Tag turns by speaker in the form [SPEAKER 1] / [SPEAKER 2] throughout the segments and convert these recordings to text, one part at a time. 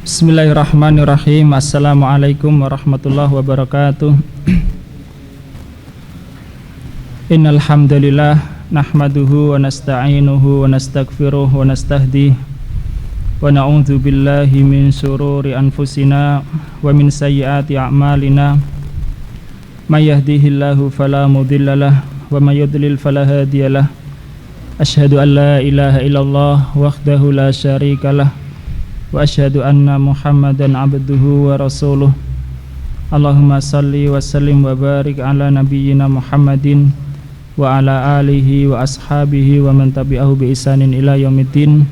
[SPEAKER 1] Bismillahirrahmanirrahim. Assalamualaikum warahmatullahi wabarakatuh. Innal hamdalillah nahmaduhu wa nasta'inuhu wa nastaghfiruh wa nastahdihi wa na'udzu billahi min syururi anfusina wa min sayyiati a'malina. May yahdihillahu fala mudhillalah wa may yudlil fala hadiyalah. Asyhadu an la ilaha illallah wahdahu la syarikalah wa asyhadu anna Muhammadan abduhu wa rasuluh. Allahumma salli wa sallim wa barik ala nabiyyina Muhammadin wa ala alihi wa ashabihi wa man tabi'ahu bi ihsanin ila yaumiddin.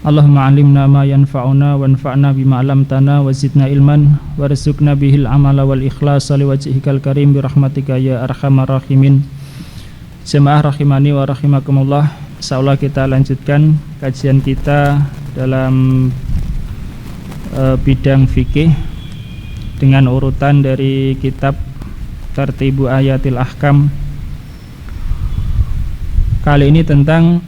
[SPEAKER 1] Allahumma 'allimna ma yanfa'una wanfa'na bima 'allamtana wa zidna ilman warzuqna bihil amala wal ikhlasa liwajhikal karim bi rahmatika ya arhamar rahimin. Jemaah rahimani wa rahimakumullah. Insyaallah kita lanjutkan kajian kita dalam bidang fikih dengan urutan dari kitab Tartibu Ayatil Ahkam. Kali ini tentang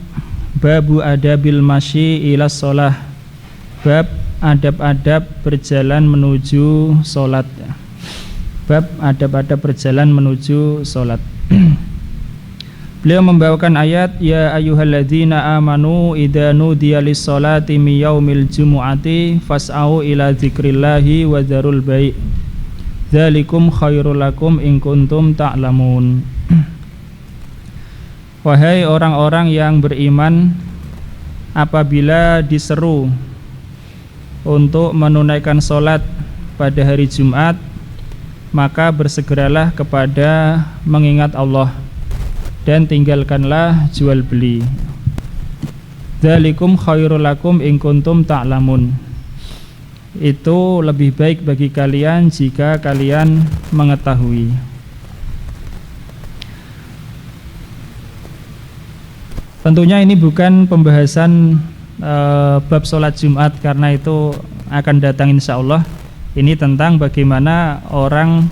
[SPEAKER 1] Babu Adabil Masyi ila Shalah, bab adab-adab berjalan menuju salat. Bab adab-adab berjalan menuju salat. Beliau membawakan ayat ya ayyuhalladzina amanu idza nudiya lis-sholati min yaumil jumu'ati fas'au ila dzikrillahi wa dzarul bai' dzalikum khairul lakum in kuntum ta'lamun. Wahai orang-orang yang beriman, apabila diseru untuk menunaikan salat pada hari Jumat, maka bersegeralah kepada mengingat Allah dan tinggalkanlah jual beli. Dzalikum khairul lakum in kuntum ta'lamun. Itu lebih baik bagi kalian jika kalian mengetahui. Tentunya ini bukan pembahasan bab sholat Jumat, karena itu akan datang insyaallah. Ini tentang bagaimana orang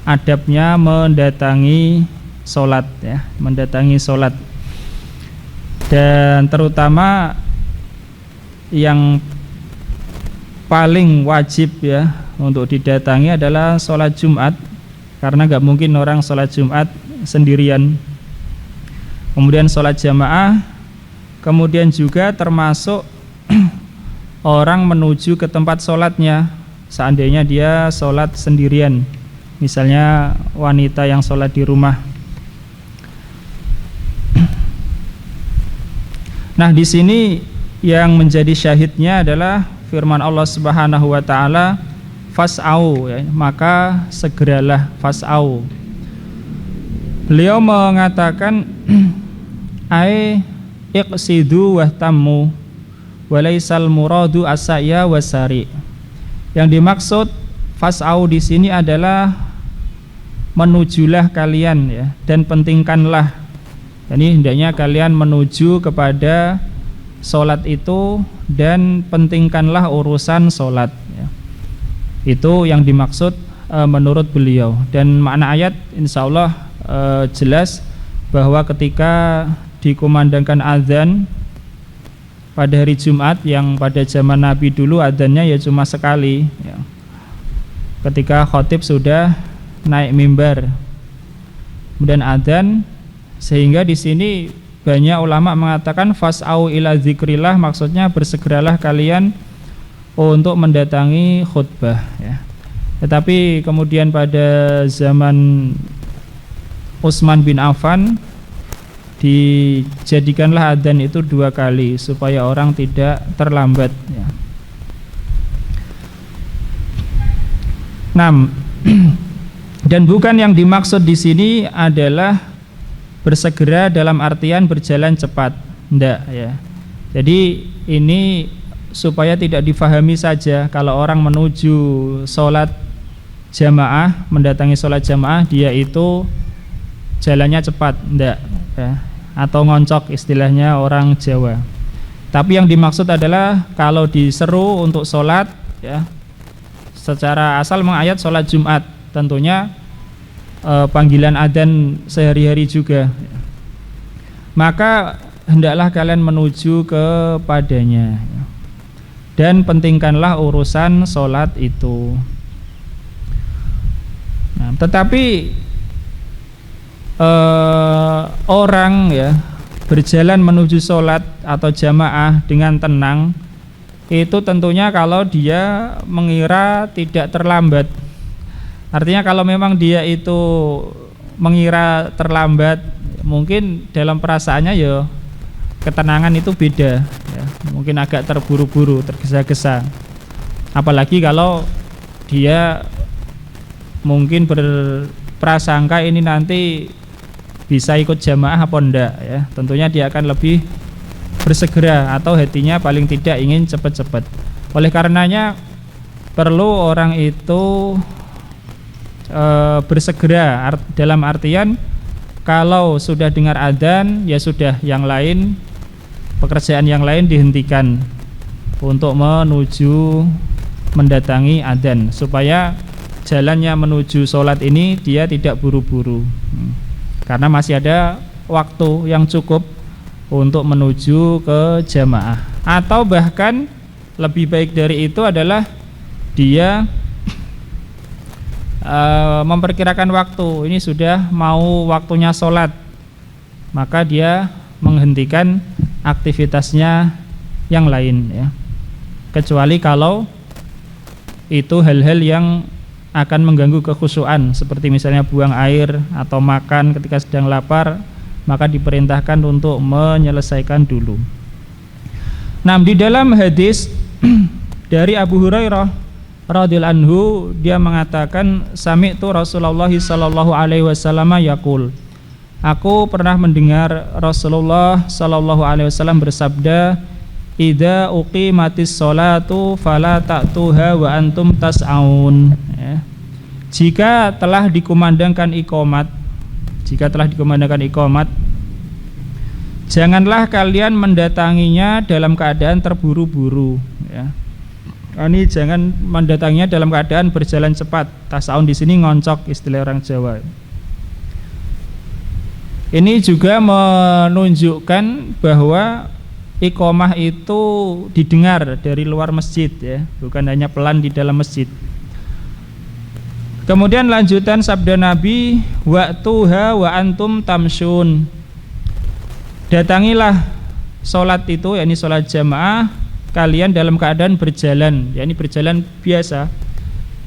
[SPEAKER 1] adabnya mendatangi sholat, ya, mendatangi sholat. Dan terutama yang paling wajib ya untuk didatangi adalah sholat Jumat, karena gak mungkin orang sholat Jumat sendirian. Kemudian sholat jamaah, kemudian juga termasuk orang menuju ke tempat sholatnya seandainya dia sholat sendirian, misalnya wanita yang sholat di rumah. Nah, di sini yang menjadi syahidnya adalah firman Allah Subhanahu wa taala, fas'au, ya, maka segeralah, fas'au. Beliau mengatakan ai iqsidu wahtammu walaisal muradu asaya wasari. Yang dimaksud fas'au di sini adalah menujulah kalian, ya, dan pentingkanlah. Ini hendaknya kalian menuju kepada sholat itu dan pentingkanlah urusan sholat, ya. Itu yang dimaksud menurut beliau. Dan makna ayat insyaallah jelas bahwa ketika dikumandangkan azan pada hari Jumat, yang pada zaman Nabi dulu azannya ya cuma sekali, ya. Ketika khatib sudah naik mimbar kemudian azan, sehingga di sini banyak ulama mengatakan fas'au ila dzikrillah, maksudnya bersegeralah kalian untuk mendatangi khutbah, ya. Tetapi kemudian pada zaman Utsman bin Affan dijadikanlah adzan itu 2 kali supaya orang tidak terlambat, ya. 6. Dan bukan yang dimaksud di sini adalah bersegera dalam artian berjalan cepat, enggak, ya. Jadi ini supaya tidak difahami saja kalau orang menuju sholat jamaah, mendatangi sholat jamaah, dia itu jalannya cepat, enggak, ya, atau ngoncok istilahnya orang Jawa. Tapi yang dimaksud adalah kalau diseru untuk sholat, ya, secara asal mengayat sholat Jumat, tentunya panggilan adzan sehari-hari juga, maka hendaklah kalian menuju kepadanya. dan pentingkanlah urusan sholat itu. Nah, tetapi orang ya berjalan menuju sholat atau jamaah dengan tenang itu tentunya kalau dia mengira tidak terlambat. Artinya kalau memang dia itu mengira terlambat, mungkin dalam perasaannya ya ketenangan itu beda ya. Mungkin agak terburu-buru, tergesa-gesa. Apalagi kalau dia mungkin berprasangka ini nanti bisa ikut jamaah apa enggak ya. Tentunya dia akan lebih bersegera atau hatinya paling tidak ingin cepat-cepat. Oleh karenanya perlu orang itu bersegera dalam artian kalau sudah dengar adzan ya sudah, yang lain, pekerjaan yang lain dihentikan untuk menuju mendatangi adzan supaya jalannya menuju sholat ini dia tidak buru-buru karena masih ada waktu yang cukup untuk menuju ke jamaah. Atau bahkan lebih baik dari itu adalah dia memperkirakan waktu, ini sudah mau waktunya sholat, maka dia menghentikan aktivitasnya yang lain ya. Kecuali kalau itu hal-hal yang akan mengganggu kekhusyuan, seperti misalnya buang air atau makan ketika sedang lapar, maka diperintahkan untuk menyelesaikan dulu. Nah, di dalam hadis dari Abu Hurairah radhiyallahu anhu, dia mengatakan sami'tu Rasulullah sallallahu alaihi wasallam yaqul, aku pernah mendengar Rasulullah sallallahu alaihi wasallam bersabda, idza uqimatis sholatu fala ta'tuha wa antum tas'aun ya. Jika telah dikumandangkan iqamat, janganlah kalian mendatanginya dalam keadaan terburu-buru ya. Ini jangan mendatanginya dalam keadaan berjalan cepat. Tas'aun di sini ngoncok, istilah orang Jawa. Ini juga menunjukkan bahwa iqamah itu didengar dari luar masjid ya, bukan hanya pelan di dalam masjid. Kemudian lanjutan sabda Nabi, waqtuha wa antum tamsyun. Datangilah sholat itu, yakni sholat jamaah, kalian dalam keadaan berjalan, yakni berjalan biasa.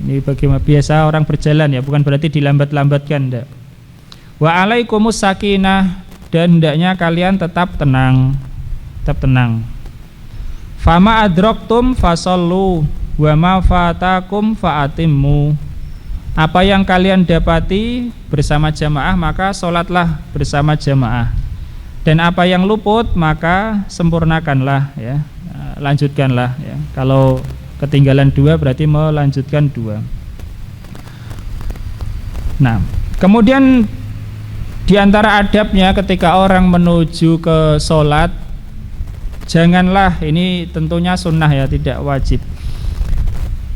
[SPEAKER 1] Ini bagaimana biasa orang berjalan ya, bukan berarti dilambat-lambatkan enggak. Wa alaikumus sakinah, dan hendaknya kalian tetap tenang. Fama adraktum fasallu wa ma fatakum faatimmu. Apa yang kalian dapati bersama jamaah maka sholatlah bersama jamaah, dan apa yang luput maka sempurnakanlah ya, lanjutkanlah ya. Kalau ketinggalan 2 berarti melanjutkan 2. Nah, kemudian di antara adabnya ketika orang menuju ke sholat, janganlah, ini tentunya sunnah ya, tidak wajib.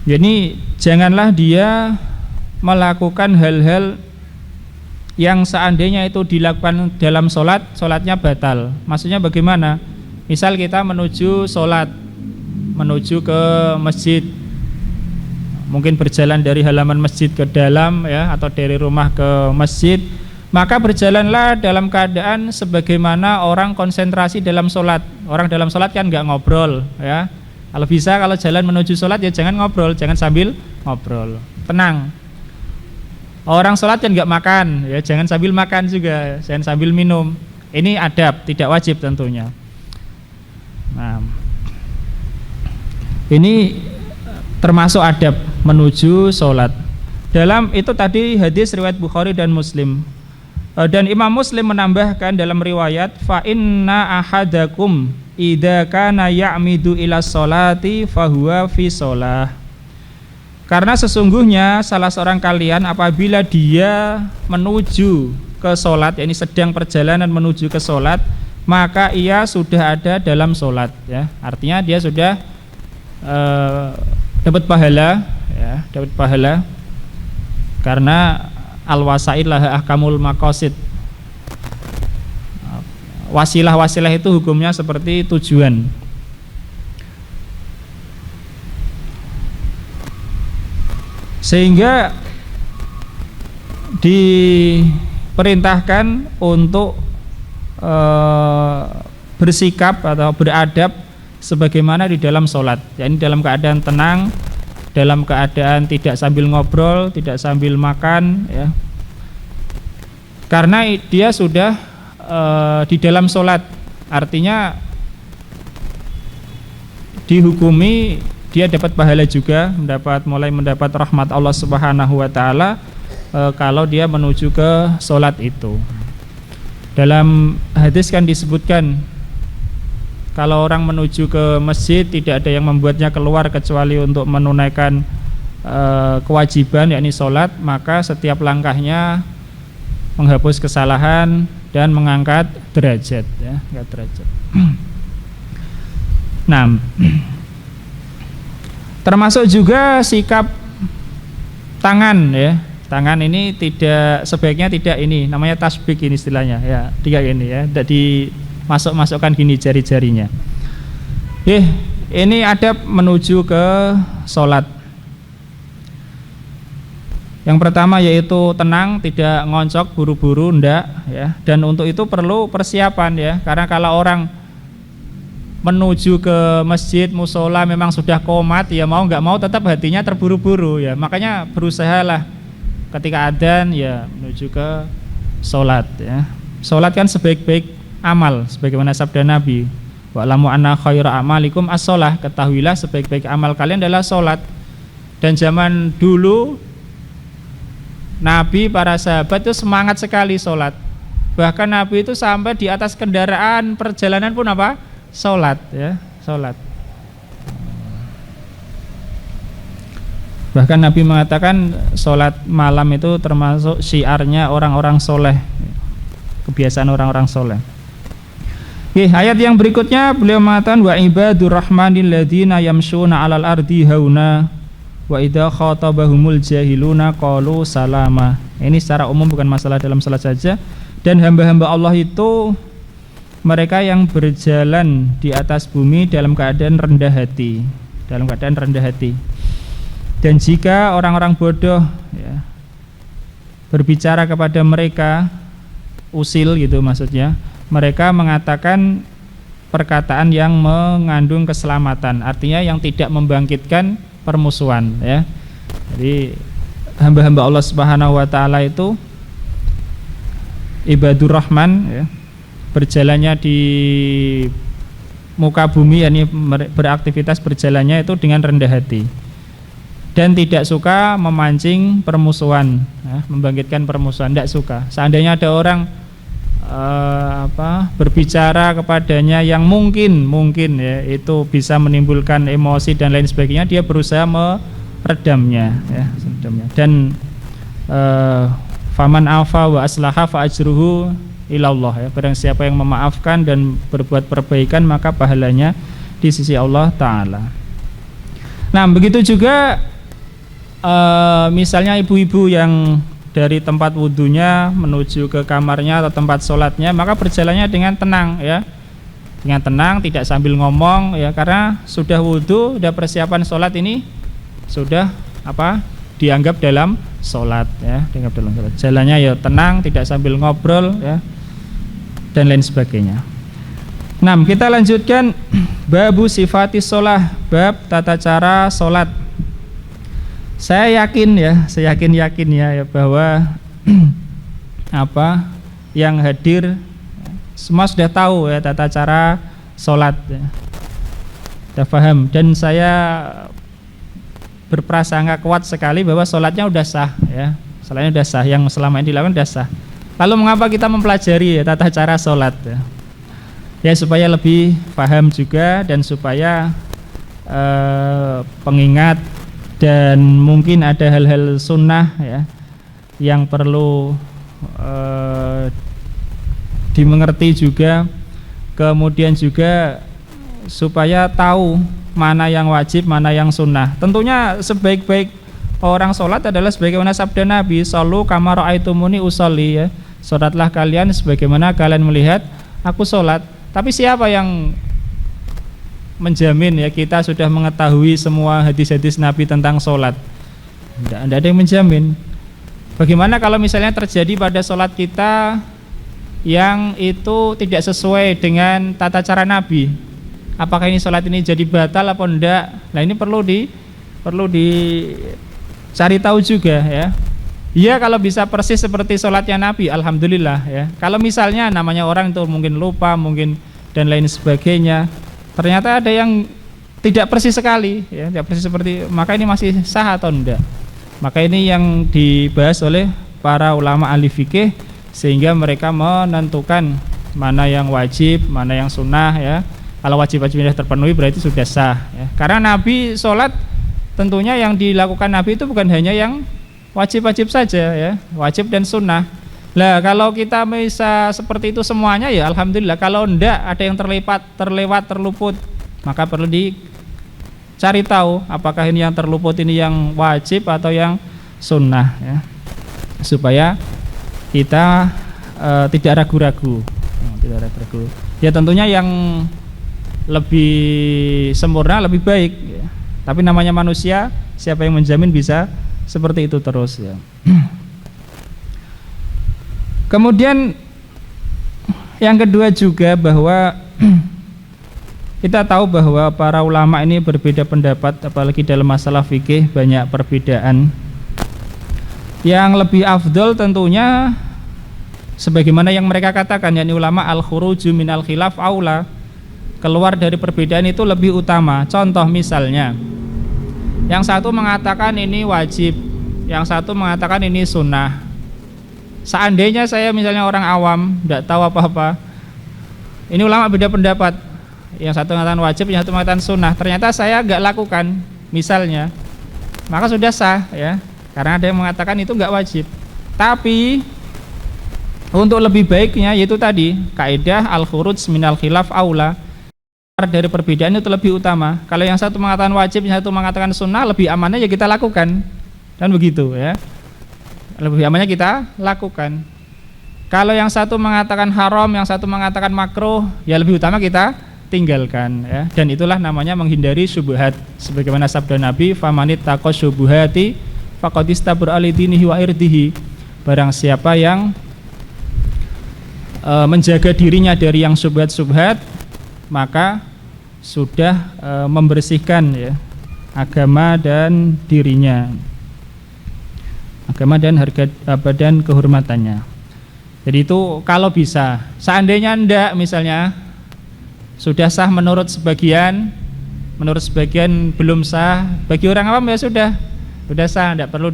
[SPEAKER 1] Jadi janganlah dia melakukan hal-hal yang seandainya itu dilakukan dalam sholat, sholatnya batal. Maksudnya bagaimana? Misal kita menuju sholat, menuju ke masjid, mungkin berjalan dari halaman masjid ke dalam ya, atau dari rumah ke masjid, maka berjalanlah dalam keadaan sebagaimana orang konsentrasi dalam sholat. Orang dalam sholat kan nggak ngobrol ya. Kalau bisa, kalau jalan menuju sholat ya jangan ngobrol, jangan sambil ngobrol, tenang. Orang sholat kan nggak makan ya, jangan sambil makan juga, jangan sambil minum. Ini adab, tidak wajib tentunya. Nah, ini termasuk adab menuju sholat. Dalam itu tadi hadis riwayat Bukhari dan Muslim. Dan Imam Muslim menambahkan dalam riwayat, fa inna ahadakum idza kana ya'midu ila sholati fahuwa fi sholah. Karena sesungguhnya salah seorang kalian apabila dia menuju ke sholat, yakni sedang perjalanan menuju ke sholat, maka ia sudah ada dalam sholat ya. Artinya dia sudah dapat pahala ya, dapat pahala, karena al-wasail laha ahkamul maqasid. Wasilah-wasilah itu hukumnya seperti tujuan. Sehingga diperintahkan untuk bersikap atau beradab sebagaimana di dalam sholat, yakni dalam keadaan tenang, dalam keadaan tidak sambil ngobrol, tidak sambil makan, ya. Karena dia sudah di dalam sholat, artinya dihukumi dia dapat pahala juga, mulai mendapat rahmat Allah Subhanahu wa taala kalau dia menuju ke sholat itu. Dalam hadis kan disebutkan kalau orang menuju ke masjid tidak ada yang membuatnya keluar kecuali untuk menunaikan kewajiban, yakni sholat, maka setiap langkahnya menghapus kesalahan dan mengangkat derajat, ya, angkat derajat. Nah, termasuk juga sikap tangan, ya. Tangan ini sebaiknya tidak ini, namanya tasbik ini istilahnya, ya, tiga ini, ya, tidak dimasukkan gini jari-jarinya. Ini adab menuju ke sholat. Yang pertama yaitu tenang, tidak ngoncok buru-buru, ndak, ya. Dan untuk itu perlu persiapan, ya, karena kalau orang menuju ke masjid, musola memang sudah komat, ya mau nggak mau tetap hatinya terburu-buru, ya. Makanya berusahalah ketika adzan ya menuju ke sholat, ya. Sholat kan sebaik-baik amal, sebagaimana sabda Nabi, wa'lamu anna khaira amalikum as-sholah, ketahuilah sebaik-baik amal kalian adalah sholat. Dan zaman dulu Nabi, para sahabat itu semangat sekali sholat. Bahkan Nabi itu sampai di atas kendaraan perjalanan pun apa? Sholat, ya, sholat. Bahkan Nabi mengatakan sholat malam itu termasuk syiarnya orang-orang soleh, kebiasaan orang-orang soleh. Ayat yang berikutnya beliau mengatakan wa ibadur rahmanil ladzina yamshuna 'alal ardi hauna wa idza khatabahumul jahiluna qalu salama. Ini secara umum, bukan masalah dalam salat saja. Dan hamba-hamba Allah itu mereka yang berjalan di atas bumi dalam keadaan rendah hati, Dan jika orang-orang bodoh, ya, berbicara kepada mereka, usil gitu maksudnya, mereka mengatakan perkataan yang mengandung keselamatan, artinya yang tidak membangkitkan permusuhan, ya. Jadi hamba-hamba Allah Subhanahu wa taala itu ibadur rahman, ya, berjalannya di muka bumi, yakni beraktivitas berjalannya itu dengan rendah hati dan tidak suka memancing permusuhan, ya, membangkitkan permusuhan, tidak suka. Seandainya ada orang berbicara kepadanya yang mungkin ya itu bisa menimbulkan emosi dan lain sebagainya, dia berusaha meredamnya, ya, dan faman afa wa aslaha fa ajruhu ilallah, ya, barang siapa yang memaafkan dan berbuat perbaikan maka pahalanya di sisi Allah Ta'ala. Nah, begitu juga misalnya ibu-ibu yang dari tempat wudhunya menuju ke kamarnya atau tempat sholatnya, maka berjalannya dengan tenang, ya, dengan tenang, tidak sambil ngomong, ya, karena sudah wudhu, sudah persiapan sholat, ini sudah dianggap dalam sholat, ya, dianggap dalam sholat. Jalannya ya tenang, tidak sambil ngobrol, ya, dan lain sebagainya. Nah, kita lanjutkan babu sifati sholah, bab tata cara sholat. Saya yakin ya bahwa yang hadir semua sudah tahu, ya, tata cara sholat, ya, sudah paham, dan saya berprasangka kuat sekali bahwa sholatnya udah sah, ya, sholatnya udah sah, yang selama ini dilakukan udah sah. Lalu mengapa kita mempelajari, ya, tata cara sholat, ya? Ya supaya lebih paham juga dan supaya pengingat, dan mungkin ada hal-hal sunnah, ya, yang perlu dimengerti juga. Kemudian juga supaya tahu mana yang wajib, mana yang sunnah. Tentunya sebaik-baik orang sholat adalah sebagaimana sabda Nabi, shollu kama ra'aitumuni usolli, ya, sholatlah kalian sebagaimana kalian melihat aku sholat. Tapi siapa yang menjamin, ya, kita sudah mengetahui semua hadis-hadis Nabi tentang sholat? Tidak ada yang menjamin. Bagaimana kalau misalnya terjadi pada sholat kita yang itu tidak sesuai dengan tata cara Nabi? Apakah ini sholat ini jadi batal atau enggak? Nah ini perlu dicari tahu juga ya. Ya kalau bisa persis seperti sholatnya Nabi, alhamdulillah ya. Kalau misalnya namanya orang itu mungkin lupa, mungkin dan lain sebagainya, ternyata ada yang tidak persis sekali ya, tidak persis seperti, maka ini masih sah atau enggak? Maka ini yang dibahas oleh para ulama ahli fikih sehingga mereka menentukan mana yang wajib, mana yang sunnah ya. Kalau wajib-wajibnya terpenuhi berarti sudah sah ya. Karena Nabi sholat tentunya yang dilakukan Nabi itu bukan hanya yang wajib-wajib saja ya, wajib dan sunnah. Lah kalau kita bisa seperti itu semuanya ya alhamdulillah. Kalau enggak ada yang terlewat, terluput, maka perlu cari tahu apakah ini yang terluput ini yang wajib atau yang sunnah ya, supaya kita tidak ragu-ragu. Ya tentunya yang lebih sempurna lebih baik ya. Tapi namanya manusia, siapa yang menjamin bisa seperti itu terus ya. Kemudian yang kedua juga bahwa kita tahu bahwa para ulama ini berbeda pendapat, apalagi dalam masalah fikih banyak perbedaan. Yang lebih afdol tentunya sebagaimana yang mereka katakan, yakni ulama al-khuruju minal khilaf aula, keluar dari perbedaan itu lebih utama. Contoh misalnya, yang satu mengatakan ini wajib, yang satu mengatakan ini sunnah. Seandainya saya misalnya orang awam, tidak tahu apa-apa, ini ulama beda pendapat. Yang satu mengatakan wajib, yang satu mengatakan sunnah. Ternyata saya nggak lakukan, misalnya, maka sudah sah ya, karena ada yang mengatakan itu nggak wajib. Tapi untuk lebih baiknya yaitu tadi kaidah al-khuruj minal khilaf aula, dari perbedaan itu lebih utama. Kalau yang satu mengatakan wajib, yang satu mengatakan sunnah, lebih amannya ya kita lakukan, dan begitu ya, lebih amannya kita lakukan. Kalau yang satu mengatakan haram, yang satu mengatakan makruh, ya lebih utama kita tinggalkan ya. Dan itulah namanya menghindari syubhat, sebagaimana sabda Nabi, famanit taqo syubhati faqad istabra li dinihi wa irdihi. Barang siapa yang menjaga dirinya dari yang syubhat-syubhat, maka sudah membersihkan ya agama dan dirinya, agama dan harga dan kehormatannya. Jadi itu kalau bisa. Seandainya enggak, misalnya sudah sah menurut sebagian belum sah, bagi orang awam ya sudah sah, tidak perlu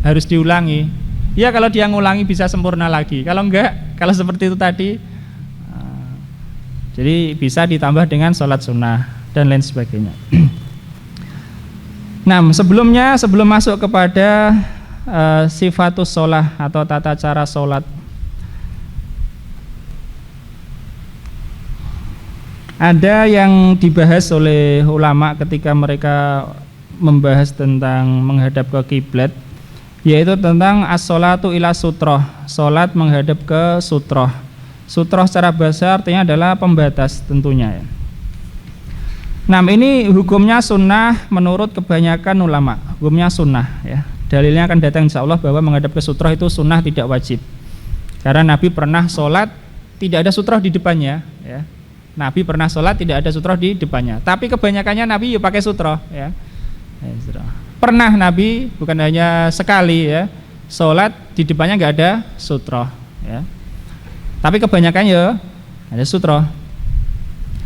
[SPEAKER 1] harus diulangi. Ya kalau dia ngulangi bisa sempurna lagi, kalau enggak, kalau seperti itu tadi, jadi bisa ditambah dengan sholat sunnah dan lain sebagainya. Nah sebelum masuk kepada sifatus sholah atau tata cara sholat, ada yang dibahas oleh ulama ketika mereka membahas tentang menghadap ke kiblat, yaitu tentang as-sholatu ila sutroh, sholat menghadap ke sutroh. Sutroh secara bahasa artinya adalah pembatas tentunya ya. Nah ini hukumnya sunnah menurut kebanyakan ulama, hukumnya sunnah ya. Dalilnya akan datang insya Allah bahwa menghadap ke sutroh itu sunnah, tidak wajib. Karena Nabi pernah sholat tidak ada sutroh di depannya ya. Nabi pernah sholat tidak ada sutroh di depannya, tapi kebanyakannya Nabi ya pakai sutroh ya. Pernah Nabi bukan hanya sekali ya, sholat di depannya nggak ada sutroh ya, tapi kebanyakannya ya ada sutroh.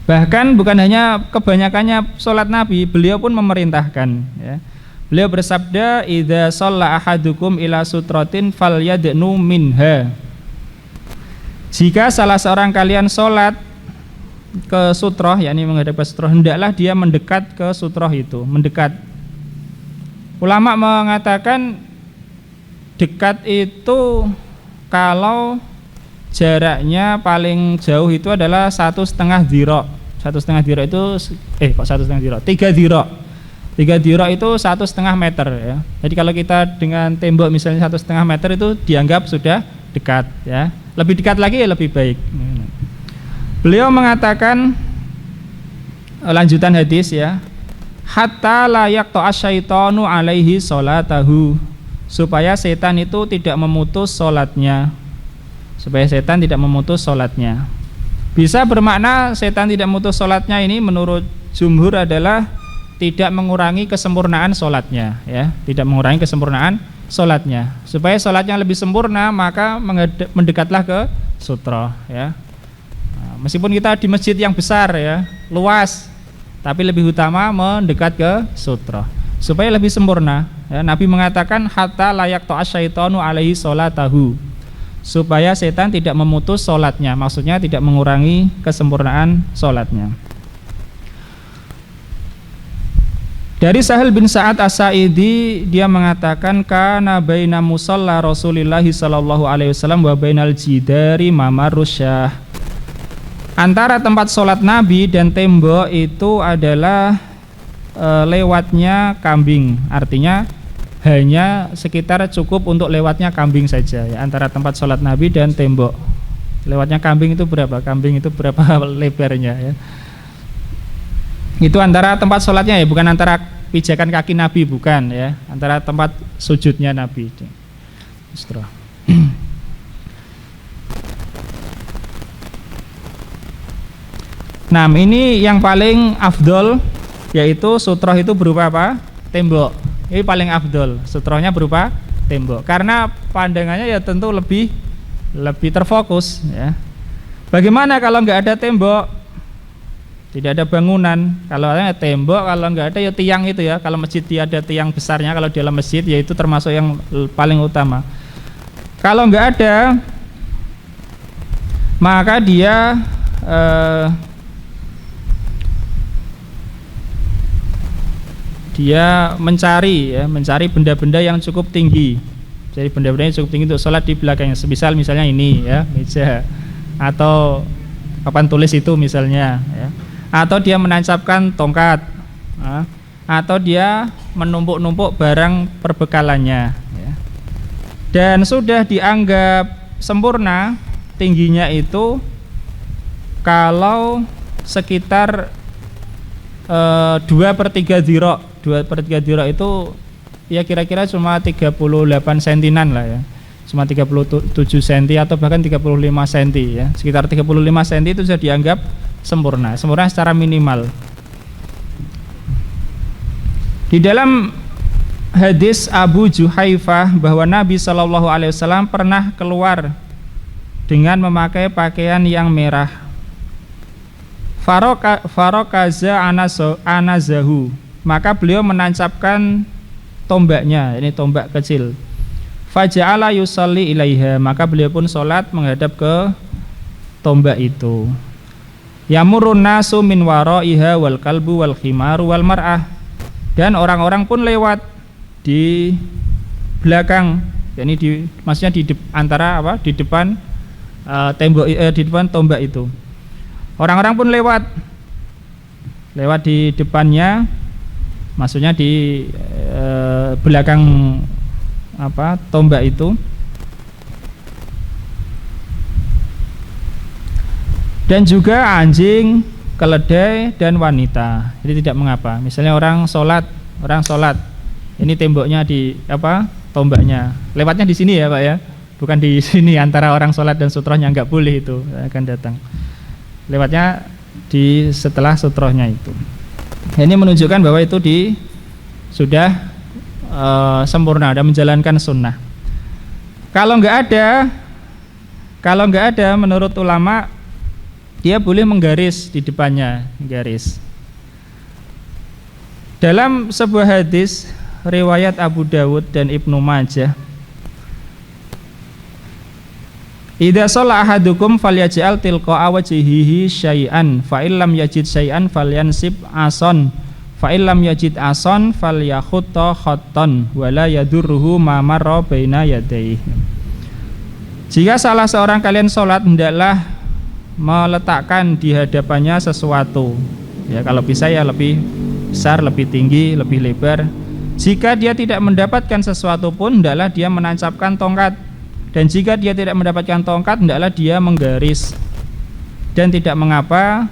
[SPEAKER 1] Bahkan bukan hanya kebanyakannya sholat Nabi, beliau pun memerintahkan ya. Beliau bersabda, idza shalla ahadukum ila sutratin falyadnu minha. Jika salah seorang kalian sholat ke sutroh, yakni menghadap ke sutroh, hendaklah dia mendekat ke sutroh itu, mendekat. Ulama mengatakan dekat itu kalau jaraknya paling jauh itu adalah 1,5 dhira. 1,5 dhira itu 3 dhira. 3 dhira itu 1,5 meter ya. Jadi kalau kita dengan tembok misalnya 1,5 meter itu dianggap sudah dekat ya. Lebih dekat lagi ya lebih baik. Beliau mengatakan lanjutan hadis ya, hatta la yaqta'a syaitanu alaihi sholatahu, supaya setan itu tidak memutus sholatnya. Supaya setan tidak memutus sholatnya. Bisa bermakna setan tidak memutus sholatnya ini menurut jumhur adalah tidak mengurangi kesempurnaan sholatnya, ya, tidak mengurangi kesempurnaan sholatnya. Supaya sholatnya lebih sempurna, maka mendekatlah ke sutra, ya. Nah, meskipun kita di masjid yang besar, ya, luas, tapi lebih utama mendekat ke sutra supaya lebih sempurna, ya. Nabi mengatakan hatta layak ta'as syaitanu alaihi sholatahu, supaya setan tidak memutus sholatnya, maksudnya tidak mengurangi kesempurnaan sholatnya. Dari Sahal bin Sa'ad As-Sa'idi, dia mengatakan kana baina musalla Rasulillah sallallahu alaihi wasallam wa bainal jidari mamarusyah. Antara tempat sholat Nabi dan tembok itu adalah lewatnya kambing, artinya hanya sekitar cukup untuk lewatnya kambing saja, ya, antara tempat sholat Nabi dan tembok. Lewatnya kambing itu berapa? Kambing itu berapa lebarnya, ya? Itu antara tempat sholatnya, ya, bukan antara pijakan kaki Nabi, bukan, ya, antara tempat sujudnya Nabi. Nah, ini yang paling afdol, yaitu sutroh itu berupa apa? Tembok. Ini paling afdol, sutrohnya berupa tembok, karena pandangannya ya tentu lebih terfokus, ya. Bagaimana kalau nggak ada tembok? Tidak ada bangunan. Kalau ada tembok, kalau nggak ada ya tiang itu, ya. Kalau masjid dia ada tiang besarnya, kalau di dalam masjid ya itu termasuk yang paling utama. Kalau nggak ada, maka dia mencari benda-benda yang cukup tinggi. Jadi benda-benda yang cukup tinggi untuk sholat di belakangnya. Misalnya ini, ya, meja atau papan tulis itu misalnya, ya. Atau dia menancapkan tongkat, atau dia menumpuk-numpuk barang perbekalannya, ya. Dan sudah dianggap sempurna tingginya itu kalau sekitar 2/3 dhira'. 2/3 dhira' itu ya kira-kira cuma 38 sentinan lah, ya. Cuma 37 cm atau bahkan 35 cm, ya. Sekitar 35 cm itu sudah dianggap sempurna secara minimal. Di dalam hadis Abu Juhaifah bahwa Nabi Shallallahu alaihi wasallam pernah keluar dengan memakai pakaian yang merah. Farokaza anazahu, maka beliau menancapkan tombaknya, ini tombak kecil. Faja'ala yusalli ilaiha, maka beliau pun sholat menghadap ke tombak itu. Yamurun nasu min waraiha wal kalbu wal khimaru wal mar'ah, dan orang-orang pun lewat di belakang, yakni maksudnya antara di depan tembok, di depan tombak itu. Orang-orang pun lewat di depannya, maksudnya di belakang tombak itu. Dan juga anjing, keledai, dan wanita. Jadi tidak mengapa. Misalnya orang sholat, ini temboknya di tombaknya. Lewatnya di sini, ya Pak, ya. Bukan di sini antara orang sholat dan sutrohnya, nggak boleh itu akan datang. Lewatnya di setelah sutrohnya itu. Ini menunjukkan bahwa itu sudah sempurna, dan menjalankan sunnah. Kalau nggak ada, menurut ulama dia boleh menggaris di depannya, garis. Dalam sebuah hadis riwayat Abu Dawud dan Ibnu Majah, idza shalla ahadukum falyaj'al tilqa'a wajhihi syai'an fa illam yajid syai'an falyansib ason fa illam yajid ason falyakhutta khattan wala yadurruhu ma marra baina yadayhi. Jika salah seorang kalian salat, hendaklah meletakkan di hadapannya sesuatu, ya, kalau bisa ya lebih besar, lebih tinggi, lebih lebar. Jika dia tidak mendapatkan sesuatu pun, hendaklah dia menancapkan tongkat. Dan jika dia tidak mendapatkan tongkat, hendaklah dia menggaris. Dan tidak mengapa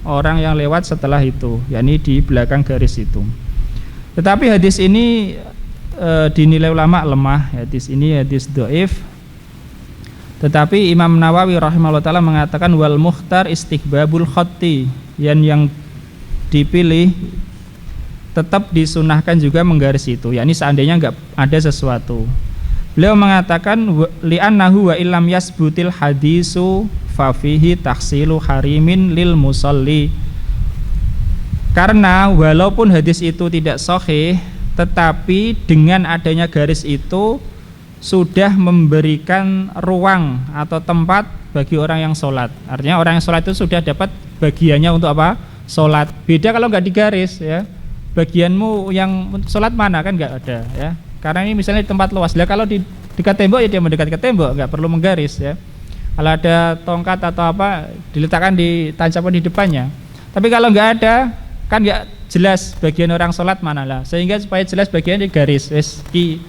[SPEAKER 1] orang yang lewat setelah itu, yakni di belakang garis itu. Tetapi hadis ini dinilai ulama lemah. Hadis ini hadis dhaif. Tetapi Imam Nawawi rahimahullah taala mengatakan wal mukhtar istihbabul khatti, yang dipilih tetap disunahkan juga menggaris itu, yakni seandainya enggak ada sesuatu. Beliau mengatakan li'annahu wa illam yasbutil hadisu fa fihi tahsilu harimin lil musalli. Karena walaupun hadis itu tidak sahih, tetapi dengan adanya garis itu sudah memberikan ruang atau tempat bagi orang yang sholat. Artinya orang yang sholat itu sudah dapat bagiannya untuk apa? Sholat. Beda kalau nggak digaris ya. Bagianmu yang sholat mana, kan nggak ada ya. Karena ini misalnya di tempat luas. Lah kalau di dekat tembok ya dia mendekat ke tembok, nggak perlu menggaris ya. Kalau ada tongkat atau apa diletakkan ditancapkan di depannya. Tapi kalau nggak ada, kan nggak jelas bagian orang sholat mana lah. Sehingga supaya jelas bagian di garis. Ki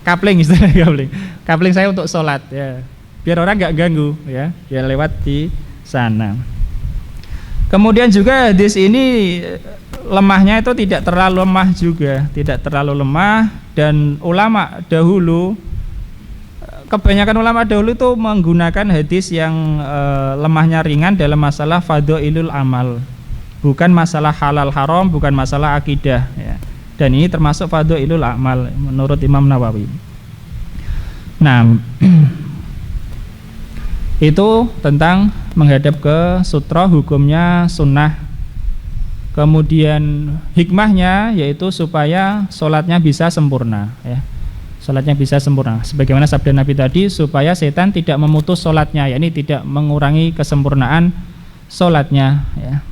[SPEAKER 1] kapling istilahnya kapling. Kapling saya untuk sholat ya. Biar orang nggak ganggu ya. Biar lewat di sana. Kemudian juga hadis ini lemahnya itu tidak terlalu lemah juga, tidak terlalu lemah. Dan ulama dahulu, kebanyakan ulama dahulu itu menggunakan hadis yang lemahnya ringan dalam masalah fadhailul amal, bukan masalah halal haram, bukan masalah akidah ya. Dan ini termasuk fadhailul amal menurut Imam Nawawi. Nah, itu tentang menghadap ke sutra, hukumnya sunnah. Kemudian hikmahnya yaitu supaya sholatnya bisa sempurna ya. Sholatnya bisa sempurna sebagaimana sabda Nabi tadi, supaya setan tidak memutus sholatnya, yakni tidak mengurangi kesempurnaan sholatnya ya.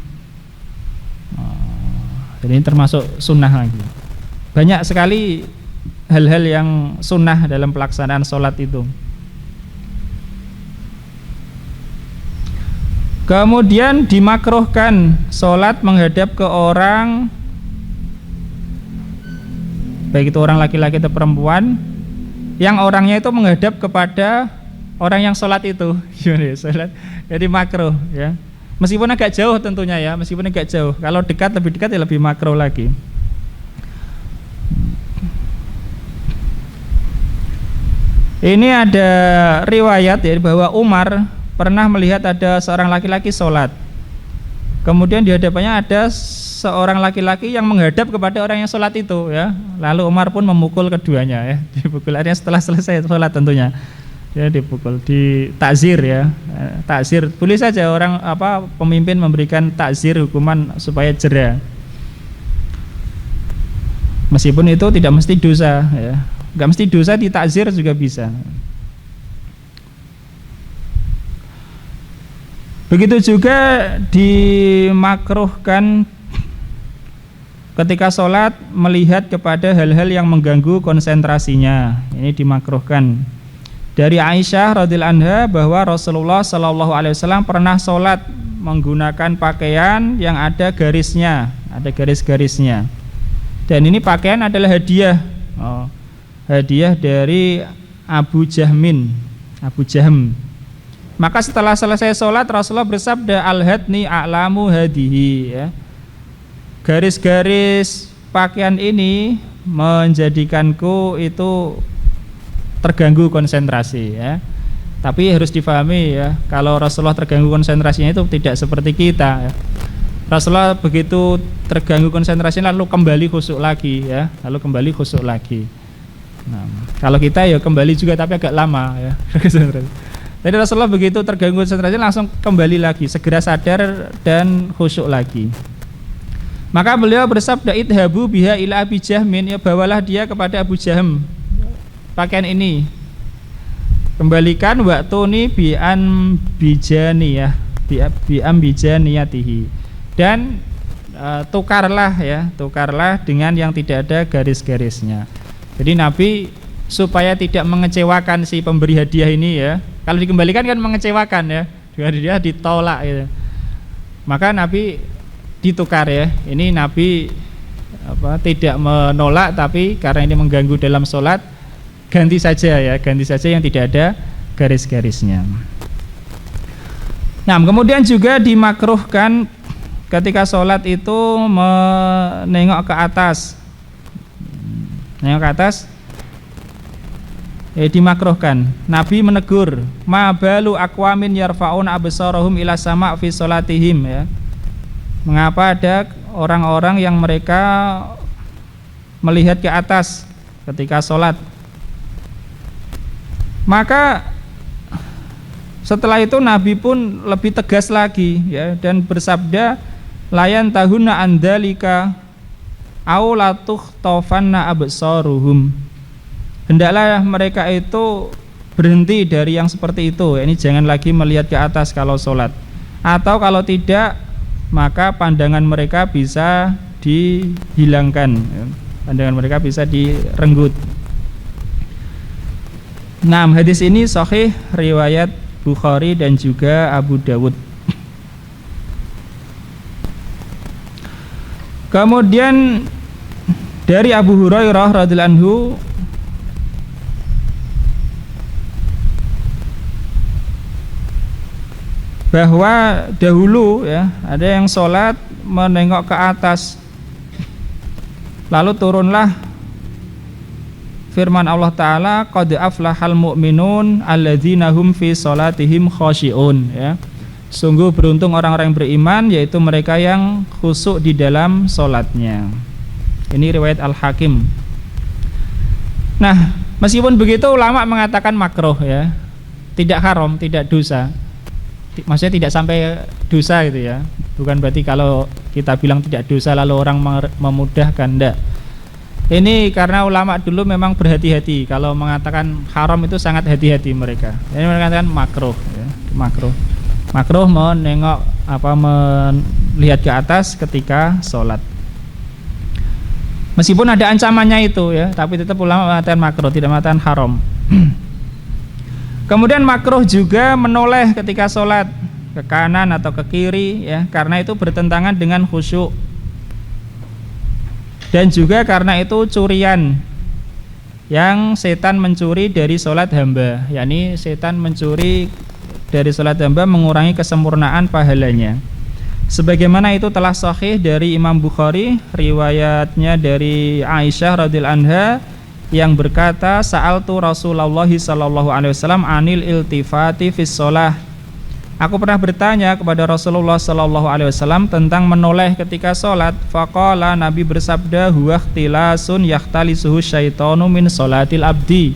[SPEAKER 1] Jadi ini termasuk sunnah lagi. Banyak sekali hal-hal yang sunnah dalam pelaksanaan sholat itu. Kemudian dimakruhkan sholat menghadap ke orang, baik itu orang laki-laki atau perempuan, yang orangnya itu menghadap kepada orang yang sholat itu. Sholat jadi makruh ya. Meskipun agak jauh tentunya ya, meskipun agak jauh. Kalau dekat, lebih dekat ya lebih makruh lagi. Ini ada riwayat ya bahwa Umar pernah melihat ada seorang laki-laki sholat. Kemudian di hadapannya ada seorang laki-laki yang menghadap kepada orang yang sholat itu ya. Lalu Umar pun memukul keduanya ya. Dipukul, artinya setelah selesai sholat tentunya ya, dipukul, di takzir ya. Takzir, boleh saja orang pemimpin memberikan takzir, hukuman supaya jera. Meskipun itu tidak mesti dosa ya. Enggak mesti dosa, di takzir juga bisa. Begitu juga dimakruhkan ketika sholat melihat kepada hal-hal yang mengganggu konsentrasinya. Ini dimakruhkan. Dari Aisyah radhiyallahu anha bahwa Rasulullah sallallahu alaihi wasallam pernah sholat menggunakan pakaian yang ada garisnya, ada garis-garisnya. Dan ini pakaian adalah hadiah. Hadiah dari Abu Jahm. Maka setelah selesai sholat Rasulullah bersabda, al-hadni a'lamu hadihi ya. Garis-garis pakaian ini menjadikanku itu terganggu konsentrasi ya. Tapi harus difahami ya, kalau Rasulullah terganggu konsentrasinya itu tidak seperti kita ya. Rasulullah begitu terganggu konsentrasinya lalu kembali khusyuk lagi ya, Nah, kalau kita ya kembali juga tapi agak lama ya. Jadi Rasulullah begitu terganggu konsentrasi langsung kembali lagi, segera sadar dan khusyuk lagi. Maka beliau bersabda, idhabu biha ila Abi Jahmin, ya bawalah dia kepada Abu Jahm pakaian ini. Kembalikan waktu ini bi'an bijaniyah, bi'am bijaniyatihi. Dan tukarlah dengan yang tidak ada garis-garisnya. Jadi Nabi supaya tidak mengecewakan si pemberi hadiah ini ya. Kalau dikembalikan kan mengecewakan ya, dia ditolak gitu. Maka Nabi ditukar ya. Ini Nabi tidak menolak, tapi karena ini mengganggu dalam sholat, ganti saja yang tidak ada garis-garisnya. Nah, kemudian juga dimakruhkan ketika sholat itu menengok ke atas. Nengok ke atas dimakruhkan. Nabi menegur, ma balu aqwamin yarfa'un absarahum ila sama' fi sholatihim, ya. Mengapa ada orang-orang yang mereka melihat ke atas ketika sholat? Maka setelah itu Nabi pun lebih tegas lagi, ya, dan bersabda, layan tahunna andalika au latuh taufanna absaruhum. Hendaklah mereka itu berhenti dari yang seperti itu. Ini jangan lagi melihat ke atas kalau sholat. Atau kalau tidak, maka pandangan mereka bisa dihilangkan. Pandangan mereka bisa direnggut. Nah, hadis ini sahih riwayat Bukhari dan juga Abu Dawud. Kemudian dari Abu Hurairah radhiyallahu anhu bahwa dahulu, ya, ada yang sholat menengok ke atas, lalu turunlah firman Allah Ta'ala, qad aflahal mu'minun alladzina hum fi sholatihim khashi'un, ya. Sungguh beruntung orang-orang yang beriman, yaitu mereka yang khusyuk di dalam sholatnya. Ini riwayat Al-Hakim. Nah, meskipun begitu ulama mengatakan makruh, ya, tidak haram, tidak dosa. Maksudnya tidak sampai dosa gitu, ya. Bukan berarti kalau kita bilang tidak dosa lalu orang memudahkan, enggak. Ini karena ulama dulu memang berhati-hati. Kalau mengatakan haram itu sangat hati-hati mereka. Ini mereka mengatakan makruh, ya. Makruh menengok melihat ke atas ketika sholat. Meskipun ada ancamannya itu, ya, tapi tetap ulama mengatakan makruh, tidak mengatakan haram. Kemudian makruh juga menoleh ketika sholat ke kanan atau ke kiri, ya, karena itu bertentangan dengan khusyuk. Dan juga karena itu curian yang setan mencuri dari sholat hamba, yakni setan mencuri dari sholat hamba mengurangi kesempurnaan pahalanya. Sebagaimana itu telah sahih dari Imam Bukhari, riwayatnya dari Aisyah radhiyallahu anha yang berkata, sa'altu Rasulullah sallallahu alaihi wasallam anil iltifati fis shalah. Aku pernah bertanya kepada Rasulullah sallallahu alaihi wasallam tentang menoleh ketika salat. Faqala, Nabi bersabda, huwa ikhtilasun yahtalisuhu syaitanu min sholatil abdi.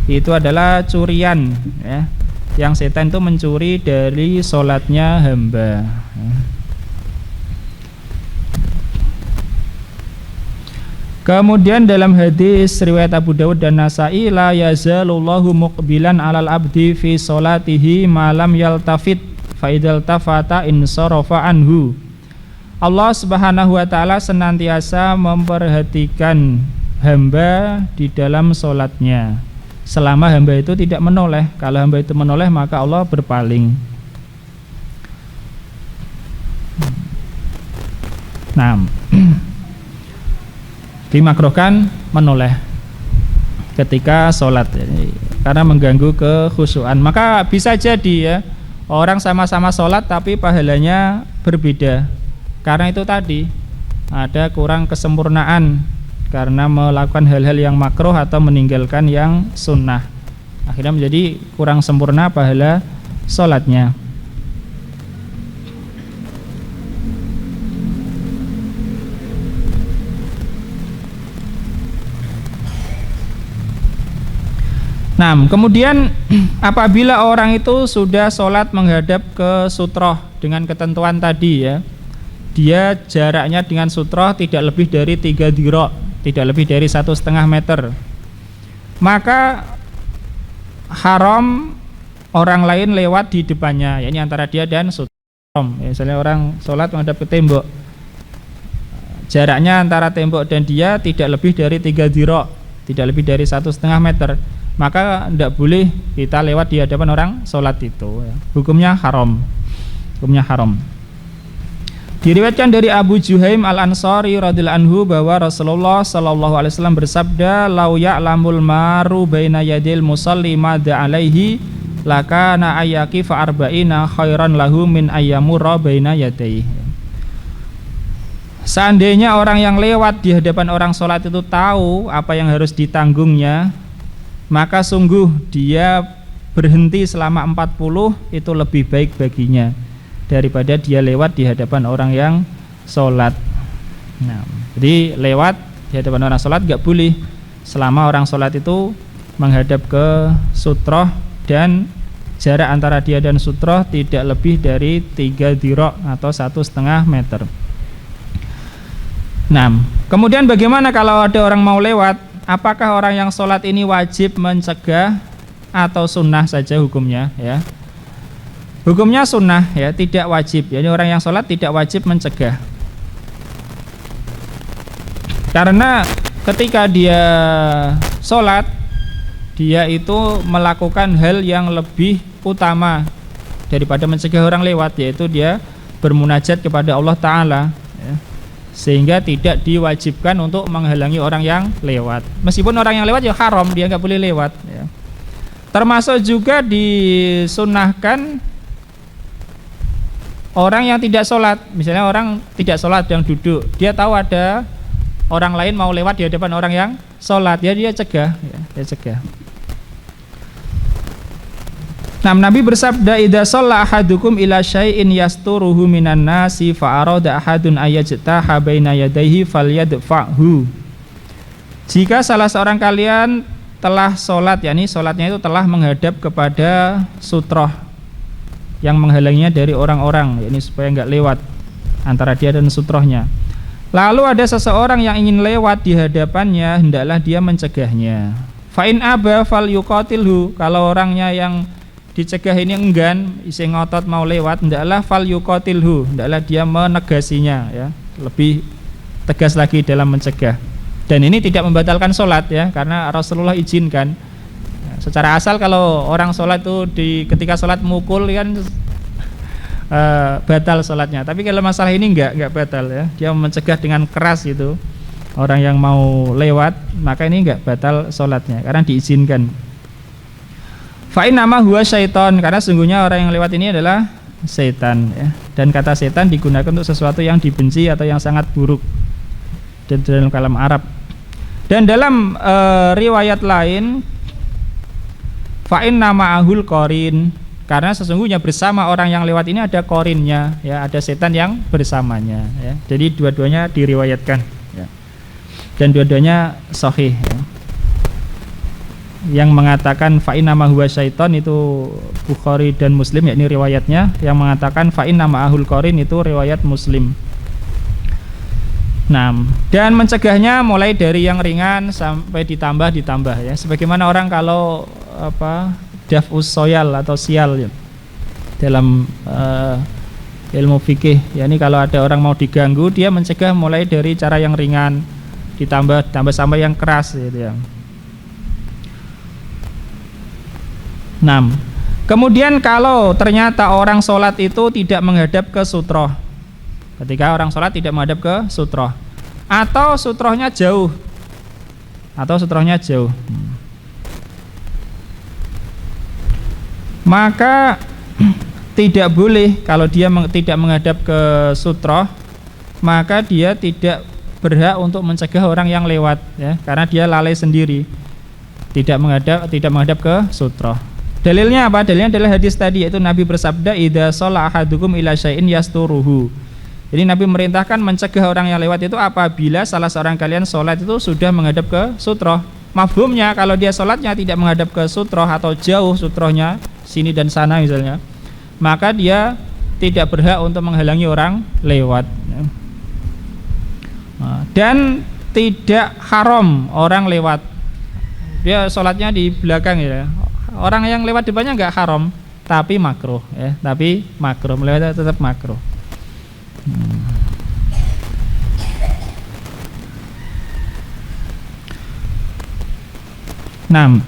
[SPEAKER 1] Itu adalah curian, ya, yang setan itu mencuri dari salatnya hamba. Kemudian dalam hadis riwayat Abu Dawud dan Nasa'i, la yazalullahu muqbilan alal abdi fi sholatihi malam yaltafit fa idzal tafata insarafa anhu. Allah Subhanahu wa taala senantiasa memperhatikan hamba di dalam salatnya selama hamba itu tidak menoleh. Kalau hamba itu menoleh maka Allah berpaling. Nah, dimakruhkan menoleh ketika sholat, karena mengganggu kekhusyuan. Maka bisa jadi, ya, orang sama-sama sholat tapi pahalanya berbeda, karena itu tadi ada kurang kesempurnaan karena melakukan hal-hal yang makruh atau meninggalkan yang sunnah, akhirnya menjadi kurang sempurna pahala sholatnya. Nah, kemudian apabila orang itu sudah sholat menghadap ke sutroh dengan ketentuan tadi, ya, dia jaraknya dengan sutroh tidak lebih dari 3 dhira', tidak lebih dari 1,5 meter, maka haram orang lain lewat di depannya, ya, ini antara dia dan sutroh. Misalnya orang sholat menghadap ke tembok, jaraknya antara tembok dan dia tidak lebih dari 3 dhira', tidak lebih dari 1,5 meter, maka tidak boleh kita lewat di hadapan orang sholat itu, ya. Hukumnya haram. Hukumnya haram. Diriwayatkan dari Abu Juhaim Al-Ansari radhiyallahu anhu bahwa Rasulullah sallallahu alaihi wasallam bersabda, "Lau ya'lamul maru baina yadil musalli madza alaihi lakana ayyaki fa arba'ina khairan lahu min ayyamurra baina yadayhi. Seandainya orang yang lewat di hadapan orang sholat itu tahu apa yang harus ditanggungnya, maka sungguh dia berhenti selama 40 itu lebih baik baginya daripada dia lewat di hadapan orang yang sholat. Nah, jadi lewat di hadapan orang sholat gak boleh selama orang sholat itu menghadap ke sutroh dan jarak antara dia dan sutroh tidak lebih dari 3 dhira' atau 1,5 meter. Nah, kemudian bagaimana kalau ada orang mau lewat? Apakah orang yang sholat ini wajib mencegah atau sunnah saja hukumnya? Ya, hukumnya sunnah, ya, tidak wajib. Jadi orang yang sholat tidak wajib mencegah. Karena ketika dia sholat, dia itu melakukan hal yang lebih utama daripada mencegah orang lewat, yaitu dia bermunajat kepada Allah Ta'ala, ya. Sehingga tidak diwajibkan untuk menghalangi orang yang lewat. Meskipun orang yang lewat ya haram, dia nggak boleh lewat, ya. Termasuk juga disunnahkan orang yang tidak sholat. Misalnya orang tidak sholat yang duduk, dia tahu ada orang lain mau lewat di hadapan orang yang sholat, ya dia cegah, ya, dia cegah. Nah, Nabi bersabda, idza shalla ahadukum ila syai'in yasturuhu minan nasi fa arada ahadun ayajtaha baina yadayhi falyadfa'hu. Jika salah seorang kalian telah sholat, yakni sholatnya itu telah menghadap kepada sutroh yang menghalanginya dari orang-orang, yakni supaya enggak lewat antara dia dan sutrohnya. Lalu ada seseorang yang ingin lewat di hadapannya, hendaklah dia mencegahnya. Fa in aba falyuqatilhu. Kalau orangnya yang dicegah ini enggan, isi ngotot mau lewat, hendaklah falyuqatilhu, hendaklah dia menegasinya, ya, lebih tegas lagi dalam mencegah. Dan ini tidak membatalkan sholat, ya, karena Rasulullah izinkan. Secara asal kalau orang sholat itu ketika sholat mukul kan batal sholatnya. Tapi kalau masalah ini enggak batal, ya. Dia mencegah dengan keras itu orang yang mau lewat, maka ini enggak batal sholatnya karena diizinkan. Fa'in nama huwa syaiton, karena sungguhnya orang yang lewat ini adalah setan, ya. Dan kata setan digunakan untuk sesuatu yang dibenci atau yang sangat buruk dalam kalam Arab. Dan dalam riwayat lain, fa'in nama ahul korin, karena sesungguhnya bersama orang yang lewat ini ada korinnya, ya, ada setan yang bersamanya, ya. Jadi dua-duanya diriwayatkan, ya. Dan dua-duanya sahih, ya. Yang mengatakan fa'in nama huwa syaiton itu Bukhari dan Muslim, yakni riwayatnya. Yang mengatakan fa'in nama ahul korin itu riwayat Muslim. Nah, dan mencegahnya mulai dari yang ringan sampai ditambah, ya. Sebagaimana orang kalau daf'us soyal atau sial, ya, dalam ilmu fikih, yakni kalau ada orang mau diganggu, dia mencegah mulai dari cara yang ringan ditambah sampai yang keras, gitu, ya. Nah, kemudian kalau ternyata orang sholat itu tidak menghadap ke sutroh, ketika orang sholat tidak menghadap ke sutroh, atau sutrohnya jauh, maka tidak boleh. Kalau dia tidak menghadap ke sutroh, maka dia tidak berhak untuk mencegah orang yang lewat, ya, karena dia lalai sendiri, tidak menghadap ke sutroh. Dalilnya apa? Dalilnya adalah hadis tadi, yaitu Nabi bersabda, idza shalla ahadukum ila syai'in yasturuhu. Jadi Nabi merintahkan mencegah orang yang lewat itu apabila salah seorang kalian sholat itu sudah menghadap ke sutroh. Mafhumnya kalau dia sholatnya tidak menghadap ke sutroh atau jauh sutrohnya sini dan sana misalnya, maka dia tidak berhak untuk menghalangi orang lewat. Dan tidak haram orang lewat, dia sholatnya di belakang, ya. Orang yang lewat depannya enggak haram, tapi makruh, ya, melewat tetap makruh. Nah,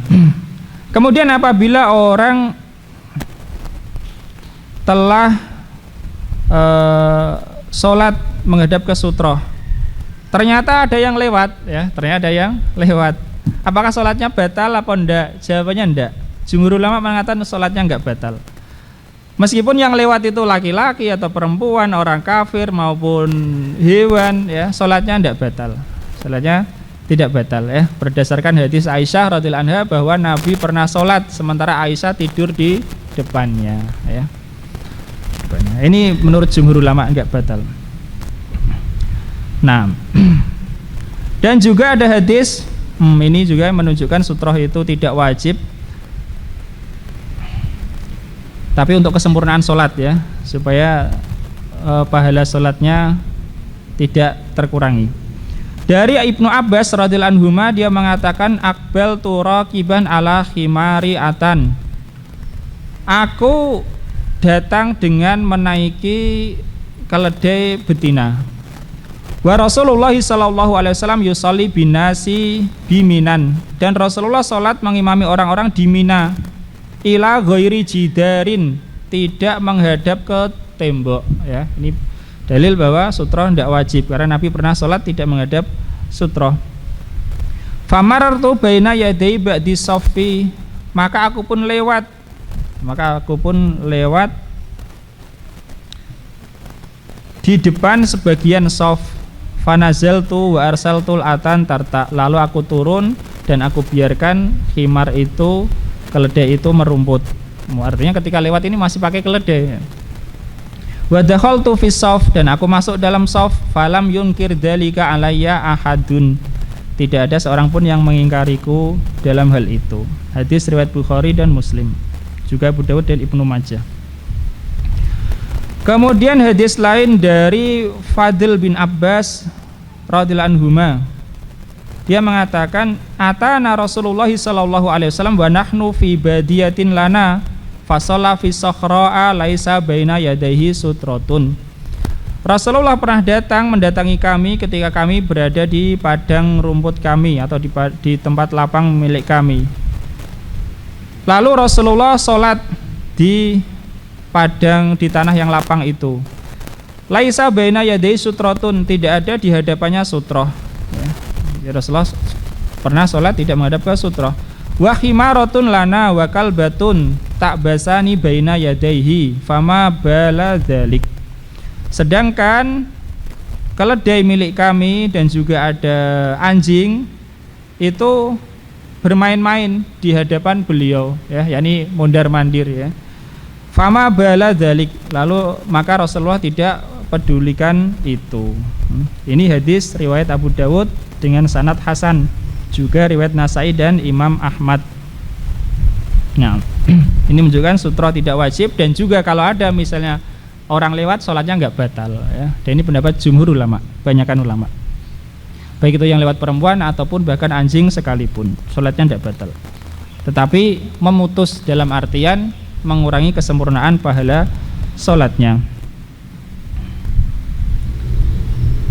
[SPEAKER 1] kemudian apabila orang telah sholat menghadap ke sutroh, ternyata ada yang lewat, ya, apakah sholatnya batal apa enggak? Jawabannya enggak. Jumhur ulama mengatakan sholatnya enggak batal. Meskipun yang lewat itu laki-laki atau perempuan, orang kafir maupun hewan, ya, sholatnya tidak batal. Sholatnya tidak batal, ya. Berdasarkan hadis Aisyah radhiyallahu anha bahwa Nabi pernah sholat sementara Aisyah tidur di depannya, ya. Ini menurut jumhur ulama enggak batal. Nah, dan juga ada hadis, ini juga menunjukkan sutroh itu tidak wajib. Tapi untuk kesempurnaan sholat, ya, supaya pahala sholatnya tidak terkurangi. Dari Ibnu Abbas radhiyallahu anhuma dia mengatakan akbal turaqiban ala khimari atan. Aku datang dengan menaiki keledai betina. Wa Rasulullah sallallahu alaihi wasallam yusalli binasi biminan, dan Rasulullah sholat mengimami orang-orang di Mina. Ila ghairi jidarin, tidak menghadap ke tembok, ya. Ini dalil bahwa sutroh tidak wajib karena Nabi pernah sholat tidak menghadap sutroh. Famarartu baina yadai ba'di saffi, maka aku pun lewat di depan sebagian shaf. Fanazaltu wa arsaltul atan tarta, lalu aku turun dan aku biarkan khimar itu, keledai itu merumput. Artinya ketika lewat ini masih pakai keledai. Wa dakhaltu fi shaf, dan aku masuk dalam shaf. Falam yunkir dzalika alayya ahadun, tidak ada seorang pun yang mengingkariku dalam hal itu. Hadis riwayat Bukhari dan Muslim, juga Abu Dawud dan Ibnu Majah. Kemudian hadis lain dari Fadil bin Abbas radhiyallahu anhuma, dia mengatakan atana Rasulullah sallallahu alaihi wasallam wa nahnu fi badiyatin lana fasalla fi sakhra'a laisa baina yadayhi sutratun. Rasulullah pernah mendatangi kami ketika kami berada di padang rumput kami atau di tempat lapang milik kami. Lalu Rasulullah sholat di padang, di tanah yang lapang itu. Laisa baina yadayhi sutratun, tidak ada di hadapannya sutroh, ya. Rasulullah pernah sholat tidak menghadap ke sutroh. Wa khimaratun lana wa kalbatun tak basani baina yadayhi fama bala dzalik. Sedangkan keledai milik kami dan juga ada anjing itu bermain-main di hadapan beliau, ya, yakni mondar-mandir, ya. Fama bala dzalik, lalu maka Rasulullah tidak pedulikan itu. Ini hadis riwayat Abu Dawud dengan sanad hasan, juga riwayat Nasai dan Imam Ahmad. Nah, ini menunjukkan sutroh tidak wajib, dan juga kalau ada misalnya orang lewat sholatnya nggak batal, ya. Dan ini pendapat jumhur ulama, banyakan ulama, baik itu yang lewat perempuan ataupun bahkan anjing sekalipun, sholatnya tidak batal. Tetapi memutus dalam artian mengurangi kesempurnaan pahala sholatnya.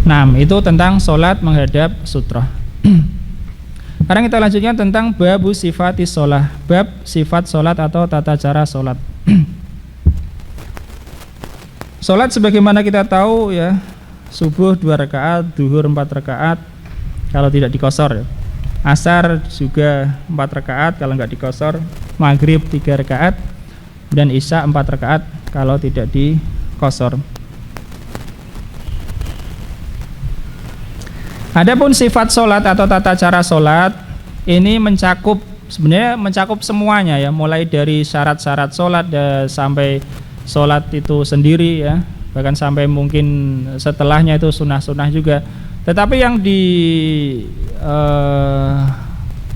[SPEAKER 1] Nah, itu tentang sholat menghadap sutroh. Sekarang kita lanjutkan tentang babu sifati sholat, bab sifat sholat atau tata cara sholat. Sholat sebagaimana kita tahu, ya, subuh 2 rakaat, duhur 4 rakaat kalau tidak dikosor, ya. Asar juga 4 rakaat kalau nggak dikosor, maghrib 3 rakaat, dan isya 4 rakaat kalau tidak dikosor. Adapun sifat sholat atau tata cara sholat ini sebenarnya mencakup semuanya, ya, mulai dari syarat-syarat sholat sampai sholat itu sendiri, ya, bahkan sampai mungkin setelahnya itu sunnah-sunnah juga. Tetapi yang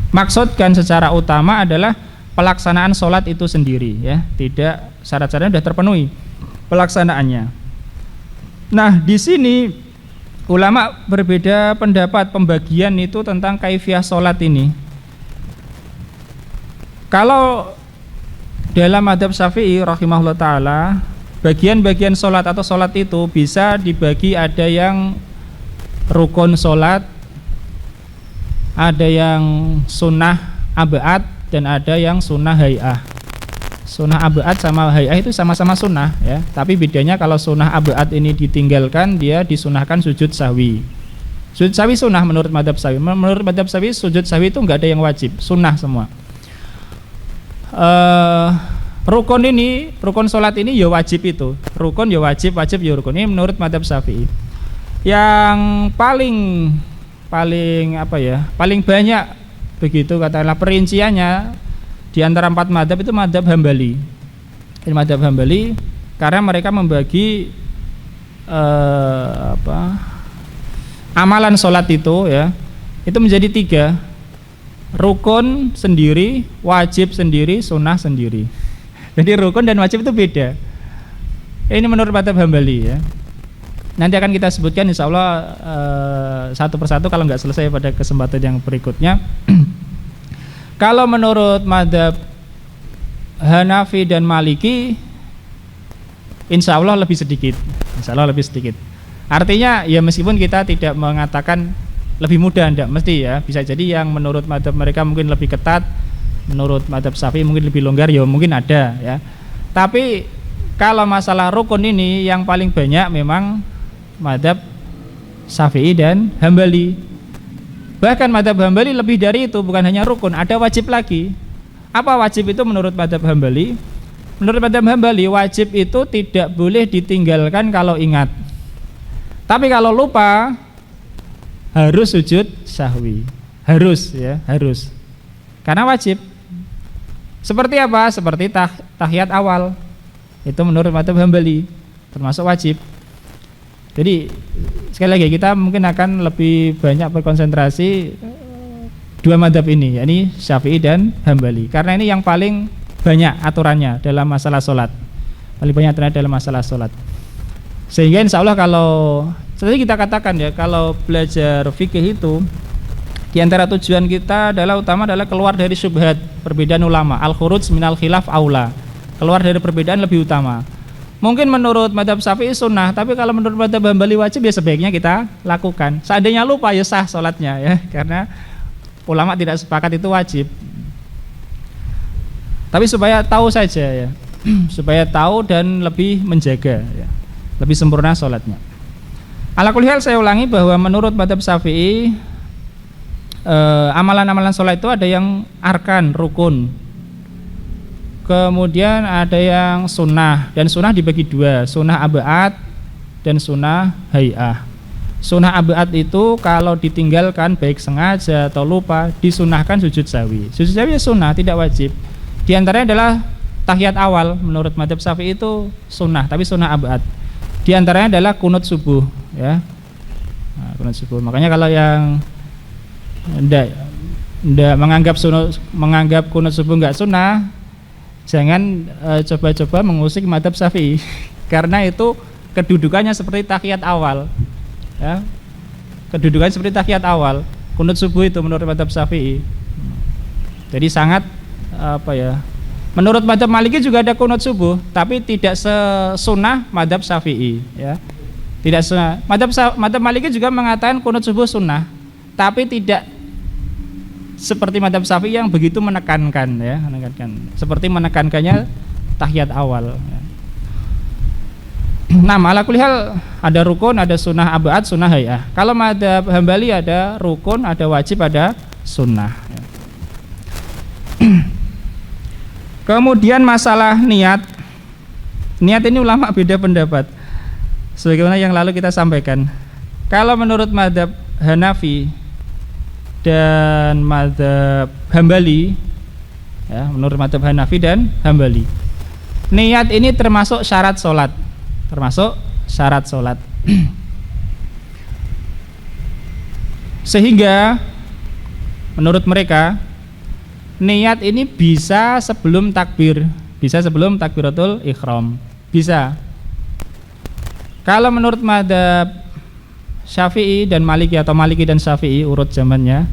[SPEAKER 1] maksudkan secara utama adalah pelaksanaan sholat itu sendiri, ya, tidak syarat-syaratnya sudah terpenuhi pelaksanaannya. Nah, di sini ulama berbeda pendapat pembagian itu tentang kaifiyah sholat ini. Kalau dalam mazhab Syafi'i rahimahullah ta'ala, bagian-bagian sholat atau sholat itu bisa dibagi, ada yang rukun sholat, ada yang sunnah abad, dan ada yang sunnah hay'ah. Sunnah abad sama hay'ah itu sama-sama sunnah, ya. Tapi bedanya kalau sunnah abad ini ditinggalkan, dia disunahkan sujud sahwi. Sujud sahwi sunnah menurut mazhab Syafi'i. Menurut mazhab Syafi'i sujud sahwi itu enggak ada yang wajib, sunnah semua. Rukun ini, rukun sholat ini ya wajib itu. Rukun ya wajib, wajib ya rukun. Ini menurut madzhab Syafi'i. Yang paling apa ya? Paling banyak begitu katakanlah perinciannya di antara 4 madzhab itu madzhab Hambali. Ini madzhab Hambali karena mereka membagi amalan sholat itu ya, itu menjadi 3. Rukun sendiri, wajib sendiri, sunnah sendiri. Jadi rukun dan wajib itu beda. Ini menurut madzhab Hambali ya. Nanti akan kita sebutkan insya Allah satu persatu kalau nggak selesai pada kesempatan yang berikutnya. Kalau menurut madzhab Hanafi dan Maliki, insya Allah lebih sedikit. Insya Allah lebih sedikit. Artinya ya meskipun kita tidak mengatakan lebih mudah, tidak mesti ya. Bisa jadi yang menurut madzhab mereka mungkin lebih ketat, menurut madzhab Syafi'i mungkin lebih longgar, ya mungkin ada ya. Tapi kalau masalah rukun ini yang paling banyak memang madzhab Syafi'i dan Hambali. Bahkan madzhab Hambali lebih dari itu, bukan hanya rukun, ada wajib lagi. Apa wajib itu menurut madzhab Hambali? Menurut madzhab Hambali wajib itu tidak boleh ditinggalkan kalau ingat. Tapi kalau lupa harus sujud sahwi. Harus ya, harus. Karena wajib. Seperti apa? Seperti tahiyat awal. Itu menurut madzhab Hambali termasuk wajib. Jadi sekali lagi kita mungkin akan lebih banyak berkonsentrasi 2 madzhab ini, yakni Syafi'i dan Hambali. Karena ini yang paling banyak aturannya dalam masalah sholat. Paling banyak aturannya dalam masalah sholat. Sehingga insya Allah kalau seperti kita katakan ya, kalau belajar fikih itu di antara tujuan kita utama adalah keluar dari syubhat perbedaan ulama, al-khuruj minal khilaf aula, keluar dari perbedaan lebih utama. Mungkin menurut madzhab Syafi'i sunnah, tapi kalau menurut madzhab Hambali wajib ya sebaiknya kita lakukan. Seandainya lupa ya sah sholatnya ya, karena ulama tidak sepakat itu wajib. Tapi supaya tahu saja ya, supaya tahu dan lebih menjaga ya, lebih sempurna sholatnya. Ala kulli hal saya ulangi bahwa menurut madzhab Syafi'i amalan-amalan sholat itu ada yang arkan, rukun, kemudian ada yang sunnah, dan sunnah dibagi 2, sunnah ab'ad dan sunnah hay'ah. Sunnah ab'ad itu kalau ditinggalkan baik sengaja atau lupa disunnahkan sujud sahwi. Sujud sahwi sunnah, tidak wajib. Di antaranya adalah tahiyat awal, menurut madzhab Syafi'i itu sunnah, tapi sunnah ab'ad. Di antaranya adalah kunut subuh ya. Nah, kunut subuh. Makanya kalau yang ndak menganggap kunut subuh enggak sunnah, jangan coba-coba mengusik madzhab Syafi'i karena itu kedudukannya seperti tahiyat awal ya. Kedudukannya seperti tahiyat awal kunut subuh itu menurut madzhab Syafi'i. Jadi sangat menurut madzhab Maliki juga ada kunut subuh, tapi tidak sesunnah madzhab Syafi'i ya. Tidak sunnah. Madzhab Maliki juga mengatakan kunut subuh sunnah, tapi tidak seperti madzhab Syafi'i yang begitu menekankan ya, seperti menekankannya tahiyat awal ya. Nah, ala kulli hal ada rukun, ada sunnah ab'ad, sunnah hay'ah. Kalau madzhab Hambali ada rukun, ada wajib, ada sunnah ya. Kemudian masalah niat. Niat ini ulama beda pendapat. Sebagaimana yang lalu kita sampaikan. Kalau menurut madzhab Hanafi dan madzhab Hambali ya, menurut madzhab Hanafi dan Hambali, niat ini termasuk syarat sholat, sehingga menurut mereka niat ini bisa sebelum takbiratul ihram, bisa. Kalau menurut madzhab Syafi'i dan Maliki atau Maliki dan Syafi'i urut zamannya,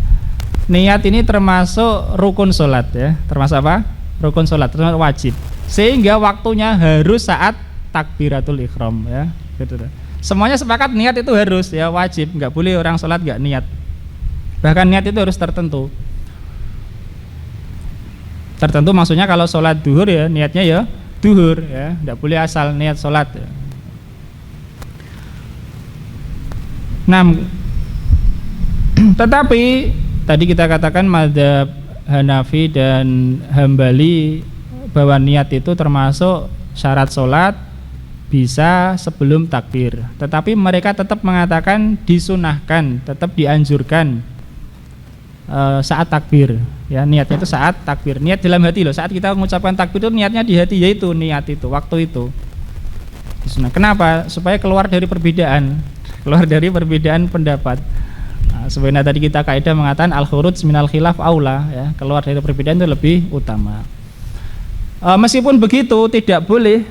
[SPEAKER 1] niat ini termasuk rukun sholat ya, termasuk apa? Rukun sholat, termasuk wajib. Sehingga waktunya harus saat takbiratul ihram ya. Gitu. Semuanya sepakat niat itu harus ya, wajib, nggak boleh orang sholat nggak niat. Bahkan niat itu harus tertentu. Tertentu maksudnya kalau sholat duhur ya niatnya ya duhur ya, nggak boleh asal niat sholat ya. Nah, tetapi tadi kita katakan madzhab Hanafi dan Hambali bahwa niat itu termasuk syarat sholat bisa sebelum takbir. Tetapi mereka tetap mengatakan disunahkan, tetap dianjurkan saat takbir. Ya, niatnya itu saat takbir. Niat dalam hati loh. Saat kita mengucapkan takbir itu niatnya di hati, yaitu niat itu, waktu itu. Kenapa? Supaya keluar dari perbedaan pendapat. Nah, sebenarnya tadi kita kaidah mengatakan al-khuruj minal khilaf aula, ya, keluar dari perbedaan itu lebih utama. Meskipun begitu tidak boleh,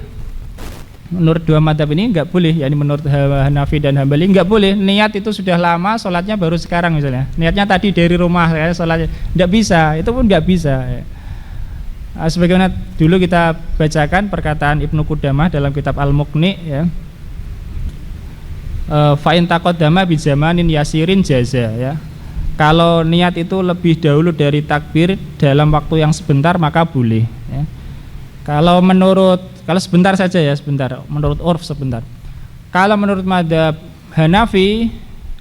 [SPEAKER 1] menurut dua madhab ini enggak boleh, yakni menurut Hanafi dan Hambali enggak boleh niat itu sudah lama, sholatnya baru sekarang misalnya. Niatnya tadi dari rumah, ya, sholatnya enggak bisa, itu pun enggak bisa. Ya. Sebagaimana dulu kita bacakan perkataan Ibnu Qudamah dalam kitab Al-Muqni, ya. Fa in taqaddama bi zamanin yasirin jaza, ya. Kalau niat itu lebih dahulu dari takbir dalam waktu yang sebentar maka boleh, ya. Kalau sebentar saja, ya, sebentar, menurut urf sebentar. Kalau menurut madhab Hanafi,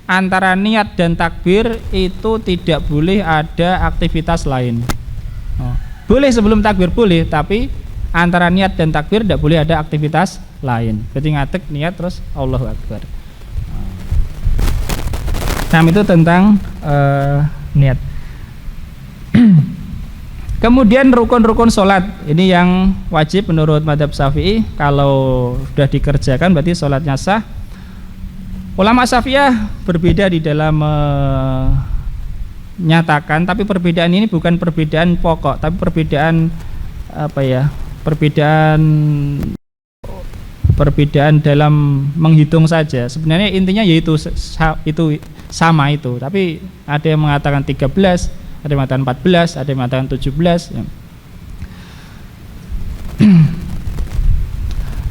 [SPEAKER 1] antara niat dan takbir itu tidak boleh ada aktivitas lain. Boleh sebelum takbir boleh, tapi antara niat dan takbir tidak boleh ada aktivitas lain. Berarti ngadeg niat terus Allahu Akbar. Nah, itu tentang niat. Kemudian rukun-rukun sholat ini yang wajib menurut madhab Syafi'i. Kalau sudah dikerjakan berarti sholatnya sah. Ulama Syafi'iyah berbeda di dalam menyatakan, tapi perbedaan ini bukan perbedaan pokok, tapi perbedaan perbedaan dalam menghitung saja. Sebenarnya intinya yaitu sama itu, tapi ada yang mengatakan 13, ada yang mengatakan 14, ada yang mengatakan 17, ya.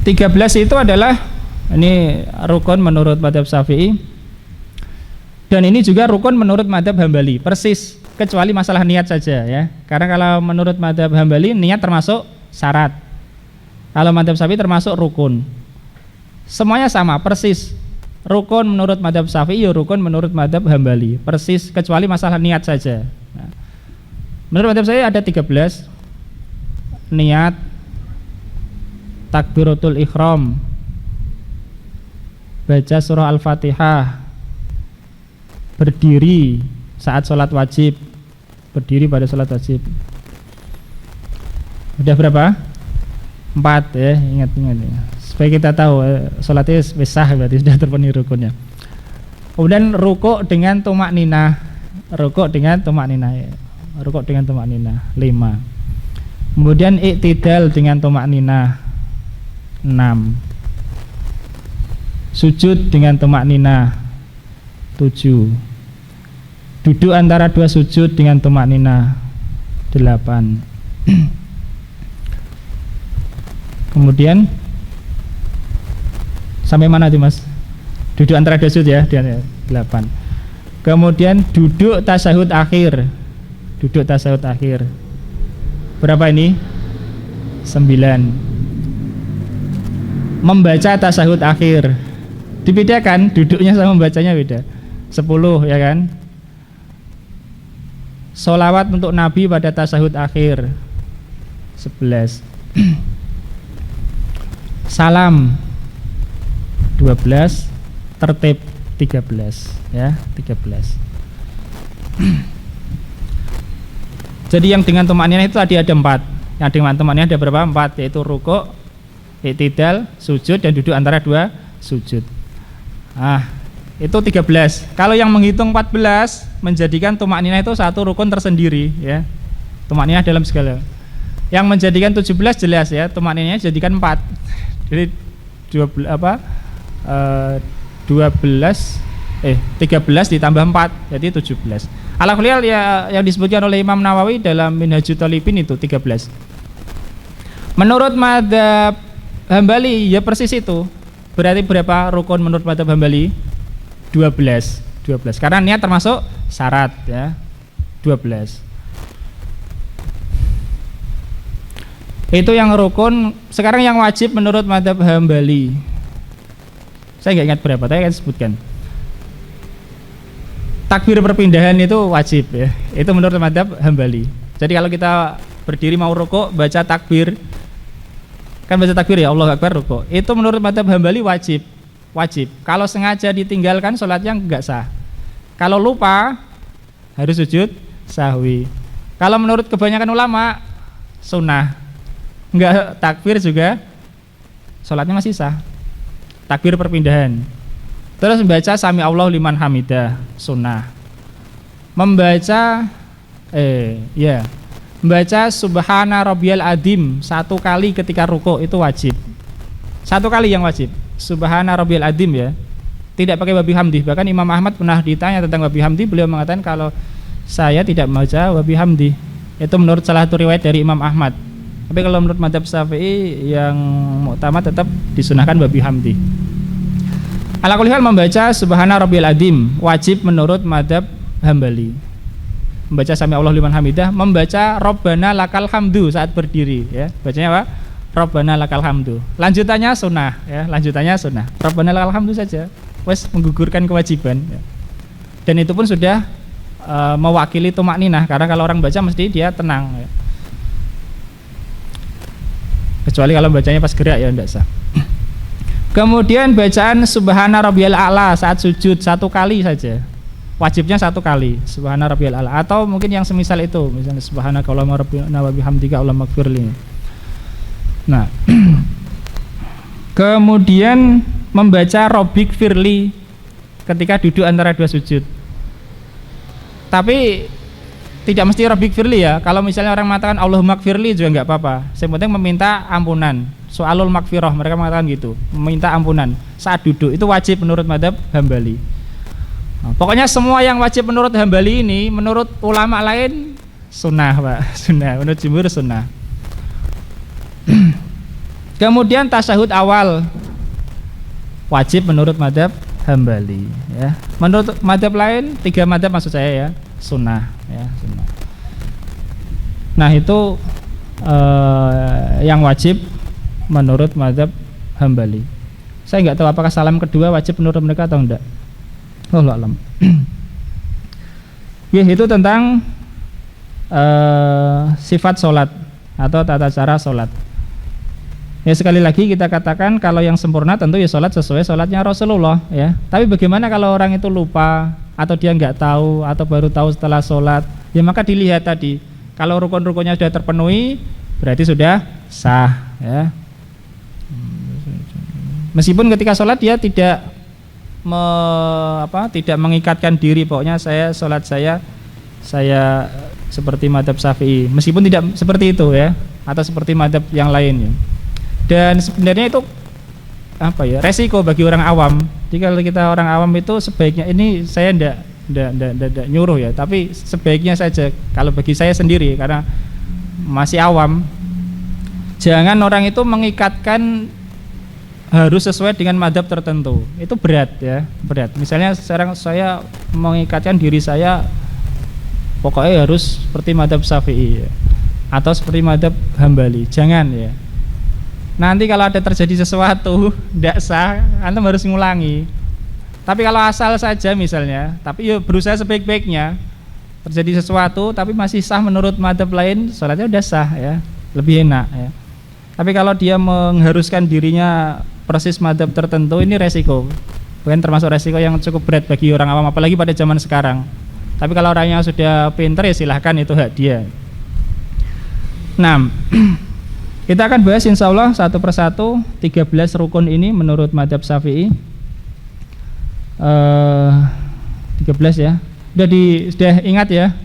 [SPEAKER 1] 13 itu adalah ini rukun menurut madhab Syafi'i, dan ini juga rukun menurut madhab Hambali, persis, kecuali masalah niat saja, ya. Karena kalau menurut madhab Hambali niat termasuk syarat, kalau madhab Syafi'i termasuk rukun. Semuanya sama, persis. Rukun menurut madhab Syafi'i, rukun menurut madhab Hambali, persis, kecuali masalah niat saja. Nah, menurut madhab saya ada 13. Niat, takbiratul ihram, baca surah Al-Fatihah, berdiri saat sholat wajib, berdiri pada sholat wajib. Udah berapa? 4, ya, ingat ya. Supaya kita tahu sholatnya sah, berarti sudah terpenuhi rukunnya. Kemudian rukuk dengan tumak ninah, rukuk dengan tumak ninah, ya. Rukuk dengan tumak ninah 5. Kemudian iktidal dengan tumak ninah 6. Sujud dengan tumak ninah 7. Duduk antara dua sujud dengan tumak ninah 8. Kemudian sampai mana tuh, Mas? Duduk antara dua sujud, ya, 8. Kemudian duduk tasyahud akhir. Duduk tasyahud akhir. Berapa ini? 9. Membaca tasyahud akhir. Dibedakan duduknya sama membacanya beda. 10, ya kan? Sholawat untuk Nabi pada tasyahud akhir 11. Salam 12, tertib 13, ya, 13. Jadi yang dengan tumakninah itu tadi ada 4. Yang dengan tumakninah ada berapa? 4, yaitu rukuk, iktidal, sujud, dan duduk antara dua sujud. Itu 13. Kalau yang menghitung 14 menjadikan tumakninah itu satu rukun tersendiri, ya. Tumakninah dalam segala. Yang menjadikan 17 jelas, ya, tumakninahnya jadikan 4. Jadi 13 ditambah 4 jadi 17. Ala kulli hal, ya, yang disebutkan oleh Imam Nawawi dalam Minhajut Thalibin itu 13. Menurut madhab Hambali ya persis itu. Berarti berapa rukun menurut madhab Hambali? 12. Karena niat termasuk syarat, ya. 12. Itu yang rukun. Sekarang yang wajib menurut madhab Hambali. Saya nggak ingat berapa, tapi akan sebutkan. Takbir perpindahan itu wajib, ya. Itu menurut madhab Hambali. Jadi kalau kita berdiri mau rukuk baca takbir, kan baca takbir ya Allahu Akbar rukuk. Itu menurut mazhab Hambali wajib. Kalau sengaja ditinggalkan sholatnya enggak sah. Kalau lupa harus sujud sahwi. Kalau menurut kebanyakan ulama sunnah. Enggak takbir juga sholatnya masih sah. Takbir perpindahan. Terus membaca sami Allahu liman hamidah sunnah. Membaca subhana rabbiyal adzim satu kali ketika rukuk itu wajib. Satu kali yang wajib. Subhana rabbiyal adzim ya. Tidak pakai wa bihamdi. Bahkan Imam Ahmad pernah ditanya tentang wa bihamdi, beliau mengatakan kalau saya tidak membaca wa bihamdi. Itu menurut salah satu riwayat dari Imam Ahmad. Tapi kalau menurut mazhab Syafi'i yang muktamad tetap disunahkan wa bihamdi. Ala kulli hal membaca subhana rabbiyal adzim wajib menurut mazhab Hambali. Membaca sami Allah liman hamidah, membaca Rabbana lakal hamdu saat berdiri ya. Bacanya apa? Rabbana lakal hamdu. Lanjutannya sunnah ya, Rabbana lakal hamdu saja. Wes menggugurkan kewajiban ya. Dan itu pun sudah mewakili tumakninah, karena kalau orang baca mesti dia tenang ya. Kecuali kalau bacanya pas gerak ya enggak sah. Kemudian bacaan subhana rabbiyal a'la saat sujud satu kali saja. Wajibnya satu kali subhana rabbiyal a'la, atau mungkin yang semisal itu, misalnya subhanaka allahumma rabbana wa bihamdika allahumma ighfirli. Nah, kemudian membaca Rabbik firli ketika duduk antara dua sujud. Tapi tidak mesti Rabbik firli ya. Kalau misalnya orang mengatakan Allahumma ighfirli juga enggak apa-apa. Yang penting meminta ampunan. Soalul maghfirah, mereka mengatakan gitu, meminta ampunan saat duduk. Itu wajib menurut mazhab Hambali. Nah, pokoknya semua yang wajib menurut Hambali ini, menurut ulama lain sunnah, Pak. Sunnah, menurut jumhur sunnah. Kemudian tasyahud awal wajib menurut mazhab Hambali ya. Menurut mazhab lain, 3 mazhab maksud saya ya, sunnah ya, sunnah. Nah, itu yang wajib menurut mazhab Hambali. Saya nggak tahu apakah salam kedua wajib menurut mereka atau enggak. Wallahu a'lam. Ya, itu tentang sifat sholat atau tata cara sholat. Ya, sekali lagi kita katakan kalau yang sempurna tentu ya sholat sesuai sholatnya Rasulullah ya. Tapi bagaimana kalau orang itu lupa atau dia nggak tahu atau baru tahu setelah sholat? Ya maka dilihat tadi, kalau rukun-rukunnya sudah terpenuhi berarti sudah sah ya. Meskipun ketika sholat dia tidak tidak mengikatkan diri, pokoknya sholat saya seperti mazhab Syafi'i, meskipun tidak seperti itu ya, atau seperti mazhab yang lain ya. Dan sebenarnya itu resiko bagi orang awam. Jadi kalau kita orang awam itu sebaiknya, ini saya tidak nyuruh ya, tapi sebaiknya saja kalau bagi saya sendiri karena masih awam, jangan orang itu mengikatkan harus sesuai dengan mazhab tertentu. Itu berat ya, berat. Misalnya sekarang saya mengikatkan diri saya pokoknya harus seperti mazhab Syafi'i ya, atau seperti mazhab Hambali. Jangan ya. Nanti kalau ada terjadi sesuatu tidak sah, antum harus ngulangi. Tapi kalau asal saja misalnya, tapi ya berusaha sebaik-baiknya, terjadi sesuatu tapi masih sah menurut mazhab lain, sholatnya udah sah ya, lebih enak ya. Tapi kalau dia mengharuskan dirinya persis mazhab tertentu, ini resiko. Bukan termasuk resiko yang cukup berat bagi orang awam, apalagi pada zaman sekarang. Tapi kalau orangnya sudah pintar ya silahkan, itu hak dia. Nah, kita akan bahas insya Allah satu persatu 13 rukun ini menurut mazhab Syafi'i. 13 ya. Sudah ingat ya.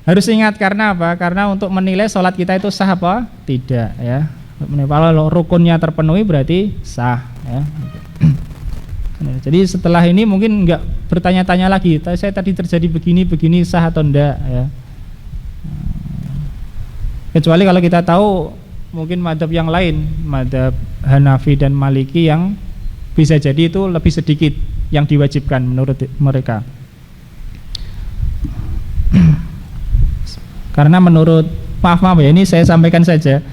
[SPEAKER 1] Harus ingat karena apa? Karena untuk menilai sholat kita itu sah apa? Tidak ya. Kalau rukunnya terpenuhi berarti sah ya. Jadi setelah ini mungkin enggak bertanya-tanya lagi, saya tadi terjadi begini sah atau enggak ya. Kecuali kalau kita tahu mungkin mazhab yang lain, mazhab Hanafi dan Maliki, yang bisa jadi itu lebih sedikit yang diwajibkan menurut mereka. Karena menurut, maaf ya, ini saya sampaikan saja,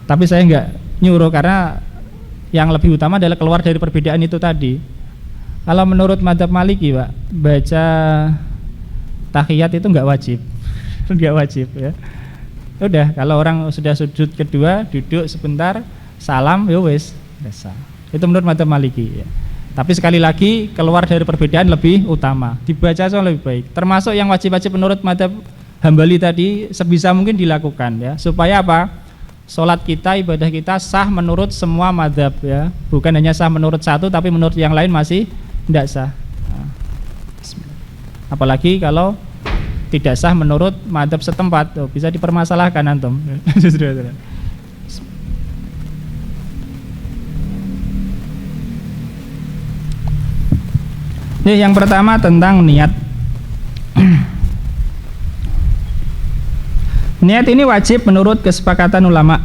[SPEAKER 1] tapi saya enggak nyuruh, karena yang lebih utama adalah keluar dari perbedaan itu tadi. Kalau menurut mazhab Maliki, Pak, baca tahiyat itu enggak wajib. Enggak wajib ya. Udah, kalau orang sudah sujud kedua, duduk sebentar, salam, ya wis, sah. Itu menurut madzhab Maliki ya. Tapi sekali lagi keluar dari perbedaan lebih utama, dibaca soal lebih baik. Termasuk yang wajib-wajib menurut madzhab Hambali tadi sebisa mungkin dilakukan ya. Supaya apa? Salat kita, ibadah kita sah menurut semua madzhab ya. Bukan hanya sah menurut satu tapi menurut yang lain masih tidak sah. Nah, apalagi kalau tidak sah menurut madzhab setempat, bisa dipermasalahkan antum. Ini yang pertama tentang niat. Niat ini wajib menurut kesepakatan ulama.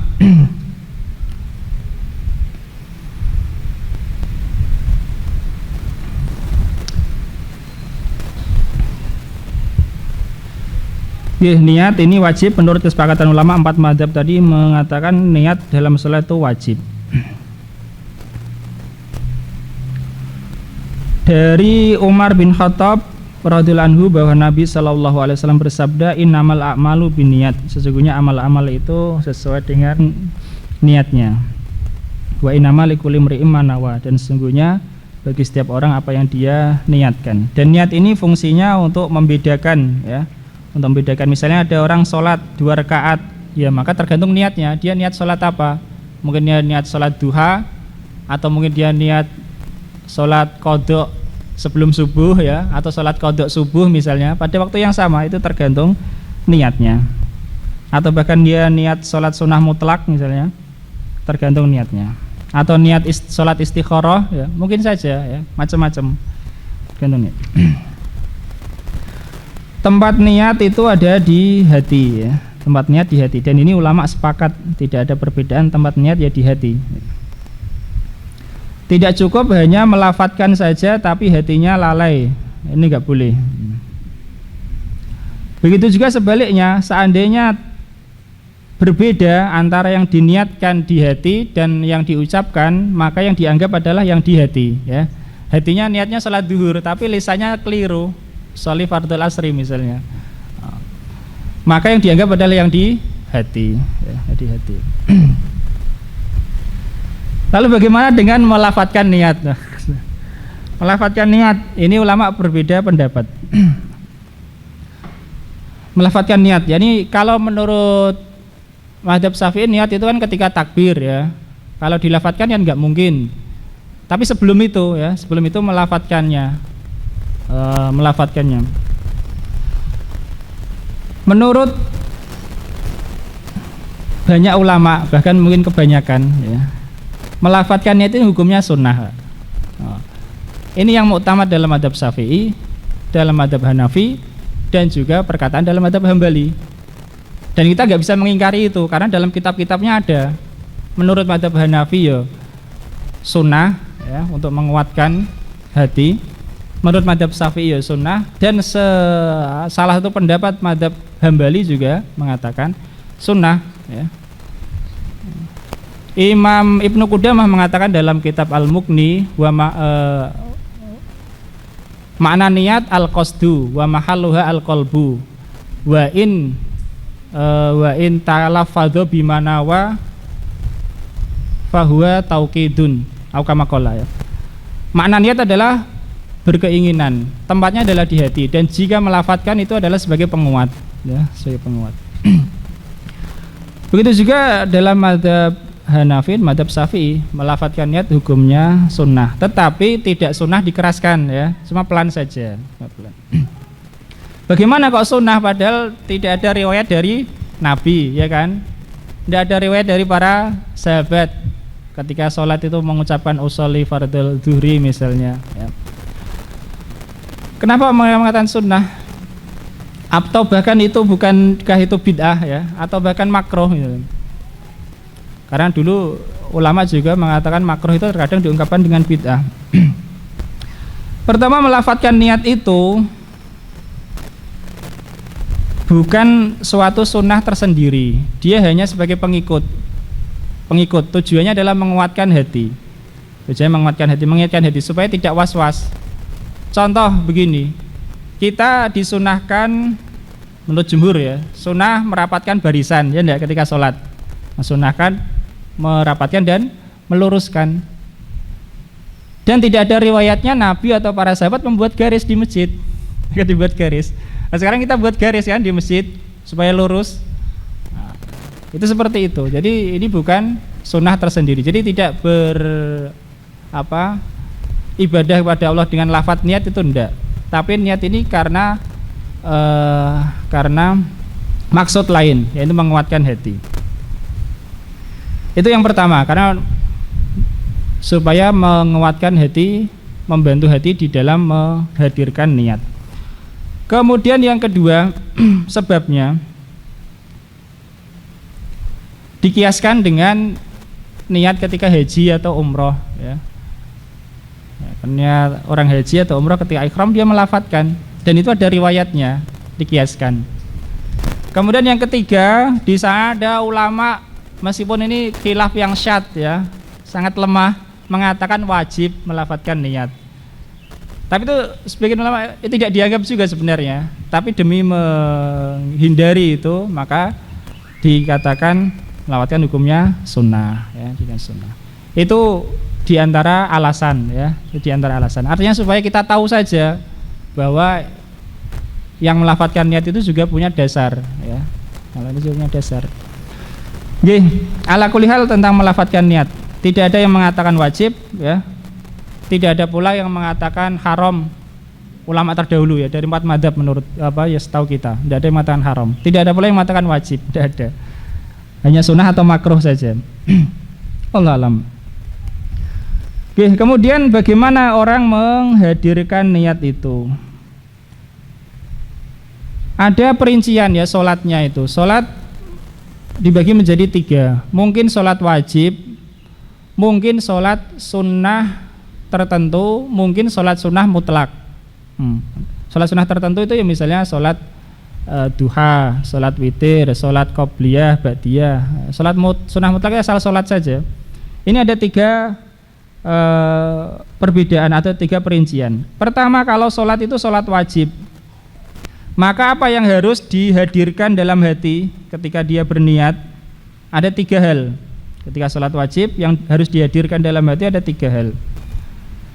[SPEAKER 1] Niat ini wajib menurut kesepakatan ulama. 4 mazhab tadi mengatakan niat dalam sholat itu wajib. Dari Umar bin Khattab radhiyallahu anhu bahwa Nabi SAW bersabda, innamal a'malu binniyat, sesungguhnya amal-amal itu sesuai dengan niatnya. Wa innamal likulli imri'in ma nawa, dan sesungguhnya bagi setiap orang apa yang dia niatkan. Dan niat ini fungsinya untuk membedakan ya. Untuk membedakan, misalnya ada orang sholat 2 rakaat, ya maka tergantung niatnya, dia niat sholat apa. Mungkin dia niat sholat duha, atau mungkin dia niat sholat qadha sebelum subuh ya, atau sholat qadha subuh misalnya, pada waktu yang sama, itu tergantung niatnya. Atau bahkan dia niat sholat sunnah mutlak misalnya, tergantung niatnya. Atau niat sholat istikharah ya, mungkin saja ya, macam-macam, tergantung niat. Tempat niat itu ada di hati ya. Tempat niat di hati, dan ini ulama sepakat tidak ada perbedaan, tempat niat ya di hati. Tidak cukup hanya melafadzkan saja tapi hatinya lalai, ini enggak boleh. Begitu juga sebaliknya, seandainya berbeda antara yang diniatkan di hati dan yang diucapkan, maka yang dianggap adalah yang di hati ya. Hatinya niatnya sholat duhur tapi lisannya keliru, sholli fardhu asri misalnya, maka yang dianggap adalah yang di hati ya, di hati. Lalu bagaimana dengan melafadzkan niat? Melafadzkan niat, ini ulama berbeda pendapat. Melafadzkan niat, yani kalau menurut mazhab Syafi'i niat itu kan ketika takbir ya. Kalau dilafadzkan kan nggak mungkin. Tapi sebelum itu ya, sebelum itu melafadzkannya. Menurut banyak ulama, bahkan mungkin kebanyakan ya, melafadzkannya itu hukumnya sunnah. Ini yang muktamad dalam mazhab Syafi'i, dalam mazhab Hanafi, dan juga perkataan dalam mazhab Hambali. Dan kita nggak bisa mengingkari itu karena dalam kitab-kitabnya ada. Menurut mazhab Hanafi ya sunnah ya, untuk menguatkan hati. Menurut mazhab Syafi'i ya sunnah, dan salah satu pendapat mazhab Hambali juga mengatakan sunnah ya. Imam Ibnu Qudamah mengatakan dalam kitab Al-Mughni, makna niat al-qasdu wa mahalluha al-qalbu wa in talaffadhu bimanawa fahuwa tauqidun au kama qala ya. Makna niat adalah berkeinginan, tempatnya adalah di hati, dan jika melafadzkan itu adalah sebagai penguat ya, sebagai penguat. Begitu juga dalam mazhab Hanafi, mazhab Syafi'i, melafadzkan niat hukumnya sunnah, tetapi tidak sunnah dikeraskan ya, cuma pelan saja. Bagaimana kok sunnah padahal tidak ada riwayat dari Nabi ya kan? Tidak ada riwayat dari para sahabat ketika sholat itu mengucapkan usolli fardhu zuhri misalnya ya. Kenapa mengatakan sunnah? Atau bahkan itu bukankah itu bid'ah ya, atau bahkan makruh gitu. Karena dulu ulama juga mengatakan makruh itu terkadang diungkapkan dengan bid'ah. Pertama, melafadzkan niat itu bukan suatu sunnah tersendiri, dia hanya sebagai pengikut. Tujuannya adalah menguatkan hati. Mengingatkan hati supaya tidak was-was. Contoh begini, kita disunahkan menurut jumhur ya, sunnah merapatkan barisan ya enggak ketika sholat. Mensunahkan merapatkan dan meluruskan. Dan tidak ada riwayatnya Nabi atau para sahabat membuat garis di masjid. Ketika dibuat garis. Nah, sekarang kita buat garis kan di masjid supaya lurus. Nah, itu seperti itu. Jadi ini bukan sunnah tersendiri. Jadi tidak ibadah kepada Allah dengan lafadz niat itu enggak. Tapi niat ini karena maksud lain, yaitu menguatkan hati. Itu yang pertama, karena supaya menguatkan hati, membantu hati di dalam menghadirkan niat. Kemudian yang kedua, sebabnya dikiaskan dengan niat ketika haji atau umroh ya. Karena orang haji atau umroh ketika ihram dia melafadzkan, dan itu ada riwayatnya, dikiaskan. Kemudian yang ketiga, di sana ada ulama, meskipun ini khilaf yang syadz ya, sangat lemah, mengatakan wajib melafadzkan niat. Tapi itu sebagian ulama itu tidak dianggap juga sebenarnya, tapi demi menghindari itu maka dikatakan melafadzkan hukumnya sunnah ya, dengan sunnah. Itu diantara alasan ya, diantara alasan. Artinya supaya kita tahu saja bahwa yang melafadzkan niat itu juga punya dasar ya. Kalau itu juga punya dasar. Nggih, ala kulli hal tentang melafadzkan niat, tidak ada yang mengatakan wajib ya. Tidak ada pula yang mengatakan haram. Ulama terdahulu ya, dari 4 mazhab menurut ya setahu kita, tidak ada yang mengatakan haram. Tidak ada pula yang mengatakan wajib, tidak ada. Hanya sunnah atau makruh saja. Allah alam. Oke, kemudian bagaimana orang menghadirkan niat itu? Ada perincian ya sholatnya itu. Sholat dibagi menjadi 3. Mungkin sholat wajib, mungkin sholat sunnah tertentu, mungkin sholat sunnah mutlak. Sholat sunnah tertentu itu ya misalnya sholat duha, sholat witir, sholat qobliyah, ba'diyah. Sholat sunnah mutlak asal sholat saja. Ini ada 3 perbedaan atau 3 perincian. Pertama, kalau sholat itu sholat wajib, maka apa yang harus dihadirkan dalam hati ketika dia berniat? Ada 3 hal. Ketika sholat wajib yang harus dihadirkan dalam hati ada 3 hal.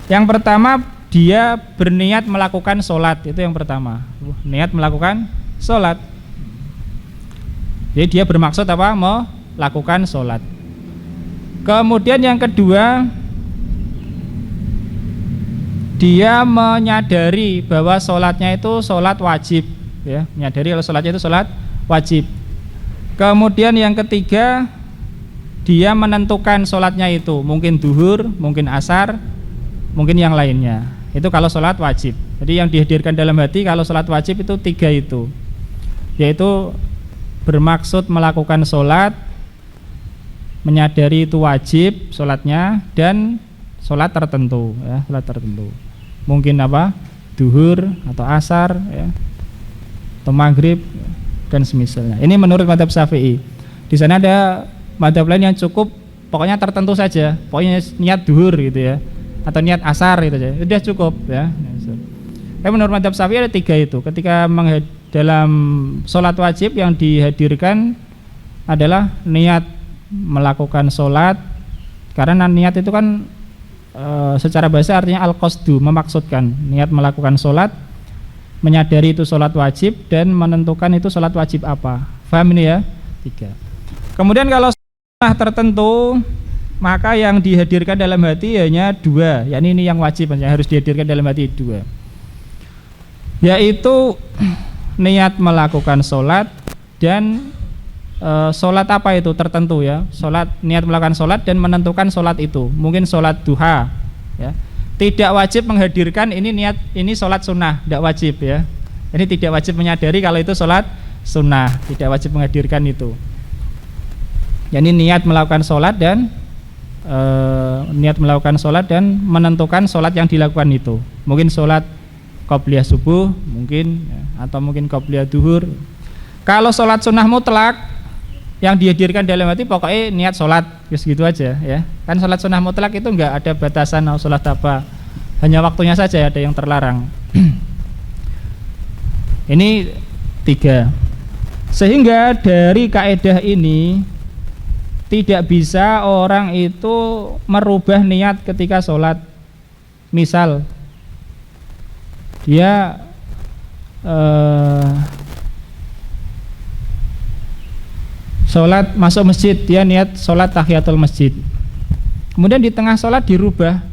[SPEAKER 1] Yang pertama, dia berniat melakukan sholat, itu yang pertama. Niat melakukan sholat. Jadi dia bermaksud apa? Melakukan sholat. Kemudian yang kedua, dia menyadari bahwa sholatnya itu sholat wajib ya, menyadari kalau sholatnya itu sholat wajib. Kemudian yang ketiga, dia menentukan sholatnya itu, mungkin duhur, mungkin asar, mungkin yang lainnya. Itu kalau sholat wajib. Jadi yang dihadirkan dalam hati kalau sholat wajib itu 3 itu, yaitu bermaksud melakukan sholat, menyadari itu wajib sholatnya, dan sholat tertentu ya, sholat tertentu. Mungkin duhur atau asar ya, atau maghrib dan semisalnya. Ini menurut mazhab Syafi'i. Di sana ada mazhab lain yang cukup pokoknya tertentu saja, pokoknya niat duhur gitu ya, atau niat asar gitu aja, sudah cukup ya. Tapi menurut mazhab Syafi'i ada 3 itu. Ketika dalam sholat wajib yang dihadirkan adalah niat melakukan sholat, karena niat itu kan secara bahasa artinya al-qasdu, memaksudkan, niat melakukan sholat, menyadari itu sholat wajib, dan menentukan itu sholat wajib apa. Paham ini ya? 3. Kemudian kalau sunnah tertentu, maka yang dihadirkan dalam hati hanya 2, yakni ini yang wajib yang harus dihadirkan dalam hati 2, yaitu niat melakukan sholat dan sholat apa itu tertentu ya, sholat, niat melakukan sholat dan menentukan sholat itu, mungkin sholat duha ya. Tidak wajib menghadirkan ini niat, ini sholat sunnah, tidak wajib ya. Ini tidak wajib menyadari kalau itu sholat sunnah, tidak wajib menghadirkan itu. Yani niat melakukan sholat dan menentukan sholat yang dilakukan itu, mungkin sholat qobliyah subuh mungkin ya, atau mungkin qobliyah duhur. Kalau sholat sunnah mutlak yang dihadirkan dalam hati pokoknya niat sholat, gitu aja ya. Kan sholat sunnah mutlak itu enggak ada batasan sholat apa, hanya waktunya saja ada yang terlarang. Ini 3. Sehingga dari kaidah ini tidak bisa orang itu merubah niat ketika sholat. Misal dia sholat masuk masjid, dia niat sholat tahiyatul masjid, kemudian di tengah sholat dirubah,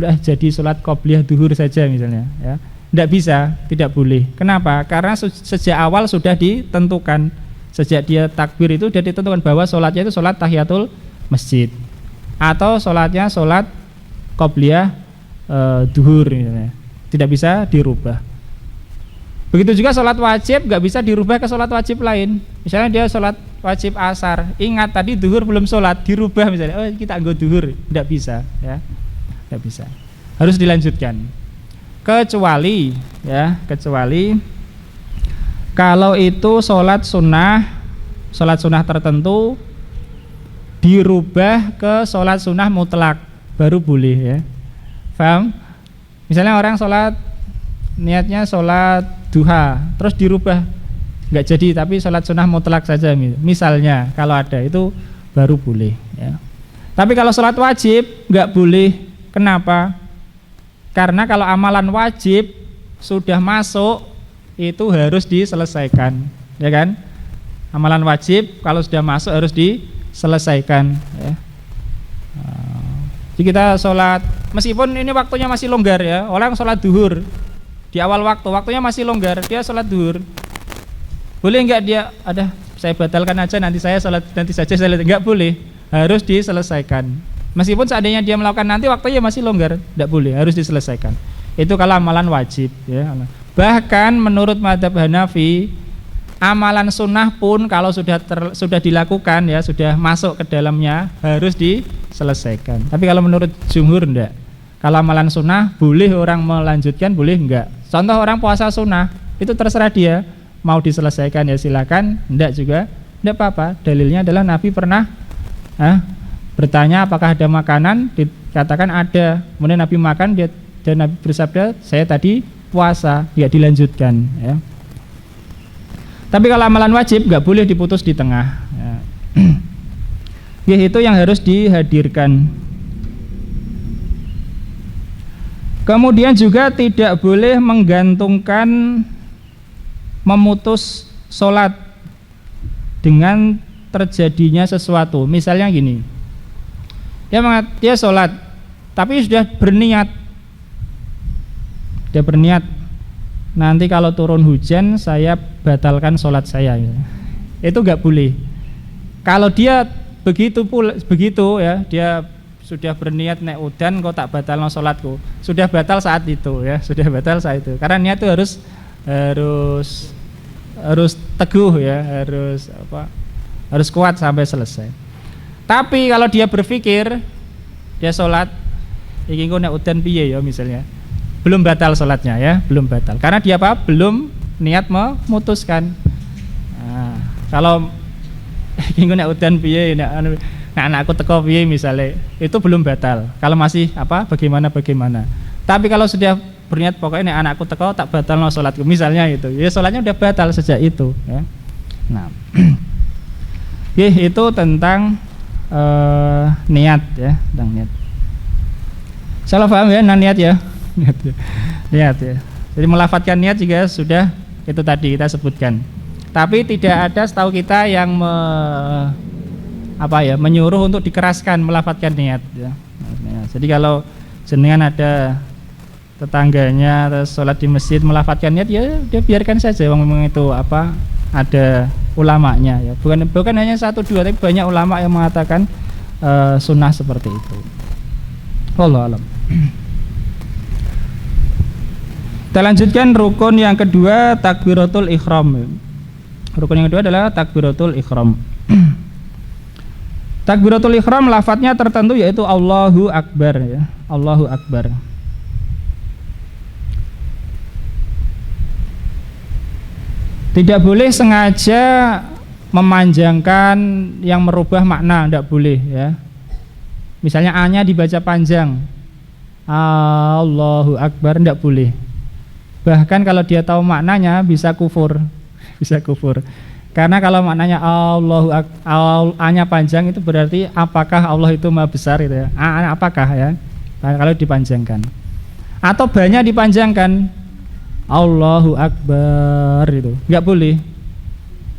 [SPEAKER 1] udah jadi sholat qobliyah duhur saja misalnya ya. Tidak bisa, tidak boleh. Kenapa? Karena sejak awal sudah ditentukan, sejak dia takbir itu sudah ditentukan bahwa sholatnya itu sholat tahiyatul masjid atau sholatnya sholat qobliyah duhur misalnya. Tidak bisa dirubah. Begitu juga sholat wajib nggak bisa dirubah ke sholat wajib lain. Misalnya dia sholat wajib asar, ingat tadi duhur belum sholat, dirubah misalnya, oh kita anggo duhur, tidak bisa ya, tidak bisa, harus dilanjutkan. Kecuali kalau itu sholat sunnah tertentu dirubah ke sholat sunnah mutlak baru boleh ya. Paham? Misalnya orang sholat niatnya sholat duha terus dirubah nggak jadi tapi sholat sunnah mutlak saja misalnya, kalau ada itu baru boleh ya. Tapi kalau sholat wajib nggak boleh. Kenapa? Karena kalau amalan wajib sudah masuk itu harus diselesaikan, ya kan? Amalan wajib kalau sudah masuk harus diselesaikan ya. Jadi kita sholat, meskipun ini waktunya masih longgar ya, orang sholat duhur di awal waktunya masih longgar, dia sholat duhur, boleh enggak dia, saya batalkan aja, nanti saya sholat nanti saja saya lihat, enggak boleh, harus diselesaikan. Meskipun seandainya dia melakukan nanti waktunya masih longgar, tidak boleh, harus diselesaikan. Itu kalau amalan wajib ya. Bahkan menurut mazhab Hanafi, amalan sunnah pun kalau sudah dilakukan ya, sudah masuk ke dalamnya harus diselesaikan. Tapi kalau menurut jumhur enggak. Kalau amalan sunnah boleh orang melanjutkan, boleh enggak. Contoh orang puasa sunnah, itu terserah dia, mau diselesaikan ya silakan, enggak juga enggak apa-apa. Dalilnya adalah Nabi pernah bertanya apakah ada makanan, dikatakan ada. Kemudian Nabi makan, dan Nabi bersabda, saya tadi puasa, ya dilanjutkan ya. Tapi kalau amalan wajib nggak boleh diputus di tengah ya. Ya, itu yang harus dihadirkan. Kemudian juga tidak boleh menggantungkan, memutus sholat dengan terjadinya sesuatu. Misalnya gini, dia sholat tapi sudah berniat, nanti kalau turun hujan saya batalkan sholat saya, itu nggak boleh. Kalau dia begitu ya, dia sudah berniat nek udan kok tak batalno sholatku, sudah batal saat itu ya, karena niat itu harus teguh ya, harus kuat sampai selesai. Tapi kalau dia berpikir, dia sholat iki engko nek udan piye ya misalnya, belum batal sholatnya ya, belum batal karena dia belum niat memutuskan. Nah, kalau iki engko nek udan piye, nek anakku teko piye misalnya, itu belum batal kalau masih bagaimana. Tapi kalau sudah berniat pokoknya nek anakku teko tak batalno sholatku misalnya, itu ya sholatnya udah batal sejak itu ya. Nah itu tentang niat ya, tentang niat. Salah paham ya, niat ya. Niat ya. Jadi melafadzkan niat juga sudah itu tadi kita sebutkan. Tapi tidak ada setahu kita yang menyuruh untuk dikeraskan melafadzkan niat ya. Jadi kalau jenengan ada tetangganya terus sholat di masjid melafadzkan niat, ya dia biarkan saja, memang itu ada ulamanya ya, bukan hanya 1-2 tapi banyak ulama yang mengatakan sunnah seperti itu. Wallahu a'lam. Kita lanjutkan rukun yang kedua, takbiratul ihram. Rukun yang kedua adalah takbiratul ihram. Takbiratul ihram lafadznya tertentu yaitu Allahu Akbar ya, Allahu Akbar. Tidak boleh sengaja memanjangkan yang merubah makna, tidak boleh ya. Misalnya A-nya dibaca panjang, Allahu Akbar, tidak boleh. Bahkan kalau dia tahu maknanya bisa kufur bisa kufur. Karena kalau maknanya A-nya panjang itu berarti apakah Allah itu maha besar gitu ya. Apakah ya? Kalau dipanjangkan. Atau banyak dipanjangkan Allahu Akbar itu. Enggak boleh.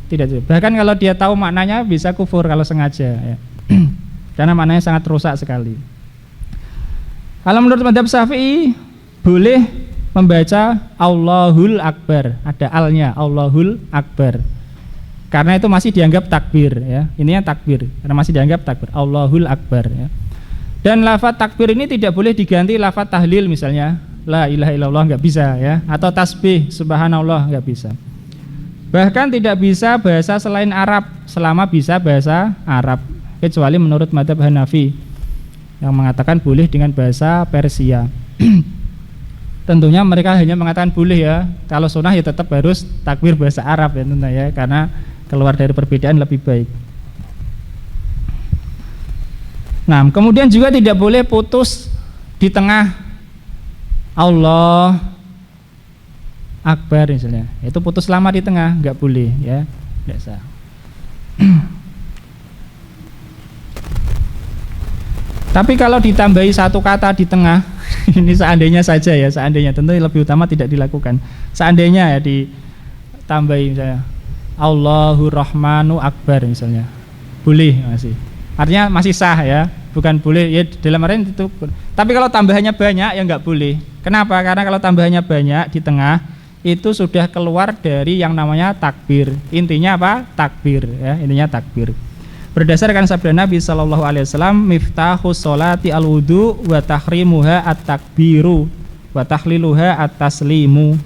[SPEAKER 1] Tidak. Bahkan kalau dia tahu maknanya bisa kufur kalau sengaja ya. Karena maknanya sangat rusak sekali. Kalau menurut mazhab Syafi'i boleh membaca Allahul Akbar, ada alnya Allahul Akbar. Karena itu masih dianggap takbir ya. Ininya takbir karena masih dianggap takbir Allahul Akbar ya. Dan lafaz takbir ini tidak boleh diganti lafaz tahlil misalnya la ilaha illallah, enggak bisa ya, atau tasbih subhanallah, enggak bisa. Bahkan tidak bisa bahasa selain Arab selama bisa bahasa Arab, kecuali menurut mazhab Hanafi yang mengatakan boleh dengan bahasa Persia. Tentunya mereka hanya mengatakan boleh ya. Kalau sunnah ya tetap harus takbir bahasa Arab ya tentunya ya, karena keluar dari perbedaan lebih baik. Nah, kemudian juga tidak boleh putus di tengah Allah Akbar misalnya. Itu putus lama di tengah, enggak boleh ya. Biasa. Tapi kalau ditambahi satu kata di tengah, ini seandainya saja ya, seandainya, tentu lebih utama tidak dilakukan. Seandainya ya ditambahi misalnya Allahu Rahmanu Akbar misalnya, boleh masih. Artinya masih sah ya, bukan boleh ya dalam artian itu. Tapi kalau tambahannya banyak ya enggak boleh. Kenapa? Karena kalau tambahannya banyak di tengah itu sudah keluar dari yang namanya takbir. Intinya apa? Takbir ya, intinya takbir. Berdasarkan sabda Nabi sallallahu alaihi wasallam, miftahus sholati al-wudu wa tahrimuha at-takbiru wa tahliluha at-taslimu.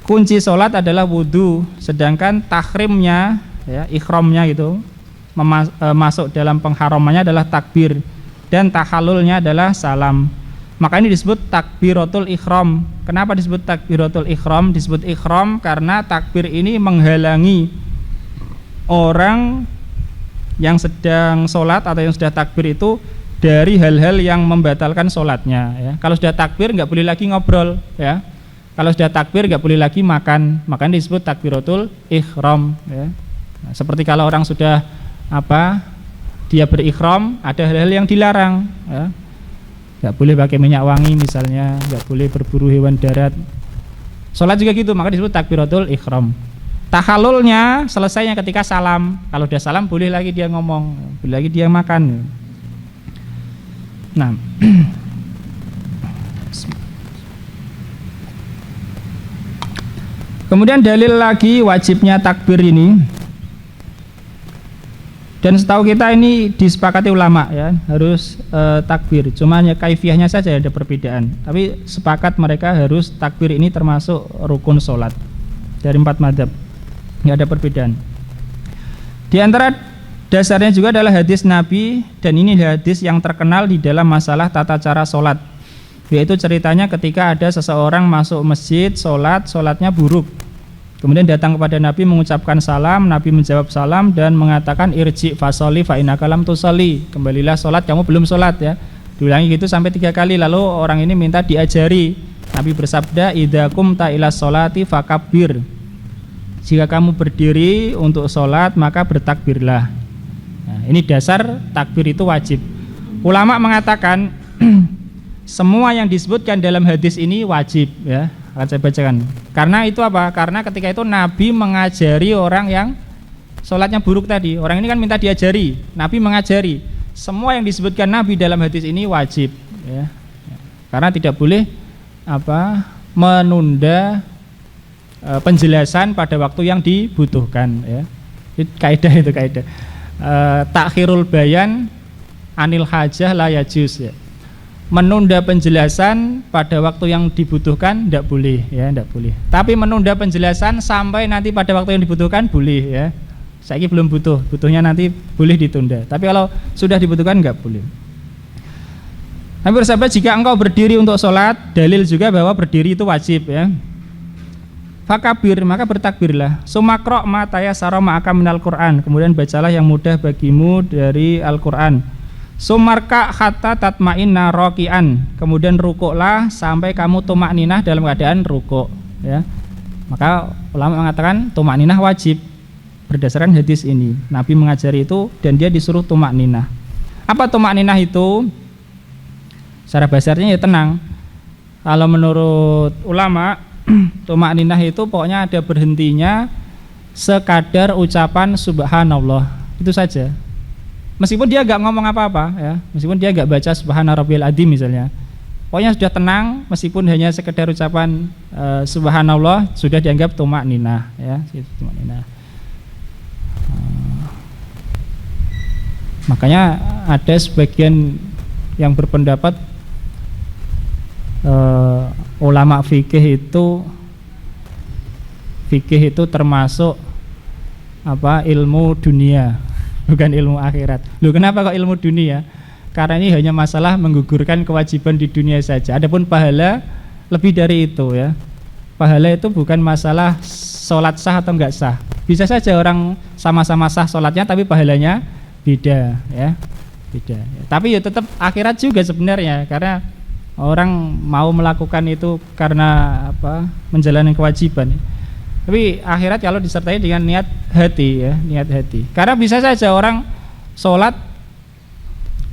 [SPEAKER 1] Kunci sholat adalah wudu, sedangkan tahrimnya ya, ikhramnya gitu, masuk dalam pengharamannya adalah takbir, dan tahallulnya adalah salam. Maka ini disebut takbiratul ikhram. Kenapa disebut takbiratul ikhram? Disebut ikhram karena takbir ini menghalangi orang yang sedang sholat atau yang sudah takbir itu dari hal-hal yang membatalkan sholatnya ya. Kalau sudah takbir nggak boleh lagi ngobrol ya. Kalau sudah takbir nggak boleh lagi makan, makanya disebut takbiratul ikhram ya. Nah, seperti kalau orang sudah dia berikhram, ada hal-hal yang dilarang ya. Nggak boleh pakai minyak wangi misalnya, nggak boleh berburu hewan darat. Sholat juga gitu, maka disebut takbiratul ikhram. Tahallulnya selesainya ketika salam. Kalau udah salam boleh lagi dia ngomong, boleh lagi dia makan. Nah, kemudian dalil lagi wajibnya takbir ini, dan setahu kita ini disepakati ulama ya, harus takbir. Cuma hanya kaifiahnya saja ada perbedaan. Tapi sepakat mereka harus takbir ini termasuk rukun sholat dari 4 mazhab. Nggak ada perbedaan. Di antara dasarnya juga adalah hadis Nabi, dan ini hadis yang terkenal di dalam masalah tata cara sholat, yaitu ceritanya ketika ada seseorang masuk masjid sholatnya buruk, kemudian datang kepada Nabi mengucapkan salam. Nabi menjawab salam dan mengatakan irji fasoli fa innaka lam tusalli, kembalilah sholat, kamu belum sholat ya. Diulangi gitu sampai 3 kali. Lalu orang ini minta diajari. Nabi bersabda idza qumta ila sholati fakabbir, jika kamu berdiri untuk sholat maka bertakbirlah. Nah, ini dasar takbir itu wajib. Ulama mengatakan semua yang disebutkan dalam hadis ini wajib ya. Akan saya bacakan. Karena itu apa? Karena ketika itu Nabi mengajari orang yang sholatnya buruk tadi. Orang ini kan minta diajari, Nabi mengajari. Semua yang disebutkan Nabi dalam hadis ini wajib ya. Karena tidak boleh menunda penjelasan pada waktu yang dibutuhkan ya. Itu kaidah. Takhirul bayan anil hajah la yajuz ya. Menunda penjelasan pada waktu yang dibutuhkan tidak boleh ya, tidak boleh. Tapi menunda penjelasan sampai nanti pada waktu yang dibutuhkan boleh ya. Saiki belum butuhnya nanti boleh ditunda. Tapi kalau sudah dibutuhkan enggak boleh. Nabi bersabda jika engkau berdiri untuk sholat, dalil juga bahwa berdiri itu wajib ya. Fakabir, maka bertakbirlah. Sumakro ma tayassara ma'aka minal Qur'an, kemudian bacalah yang mudah bagimu dari Al-Qur'an. Sumarka hatta tatma'inna raki'an, kemudian rukuklah sampai kamu tumakninah dalam keadaan rukuk ya. Maka ulama mengatakan tumak ninah wajib berdasarkan hadis ini. Nabi mengajari itu dan dia disuruh tumak ninah. Apa tumak ninah itu? Secara bahasanya ya tenang. Kalau menurut ulama tumak ninah itu pokoknya ada berhentinya sekadar ucapan subhanallah, itu saja. Meskipun dia gak ngomong apa-apa ya, meskipun dia gak baca subhana rabbiyal adzim misalnya, pokoknya sudah tenang, meskipun hanya sekedar ucapan subhanallah sudah dianggap tumak ninah ya, tumak ninah. Makanya ada sebagian yang berpendapat ulama fikih itu termasuk ilmu dunia, bukan ilmu akhirat. Loh, kenapa kok ilmu dunia? Karena ini hanya masalah menggugurkan kewajiban di dunia saja. Adapun pahala lebih dari itu ya. Pahala itu bukan masalah sholat sah atau enggak sah. Bisa saja orang sama-sama sah sholatnya tapi pahalanya beda ya, beda. Tapi ya tetap akhirat juga sebenarnya, karena orang mau melakukan itu karena menjalani kewajiban. Tapi akhirat kalau disertai dengan niat hati ya, niat hati. Karena bisa saja orang sholat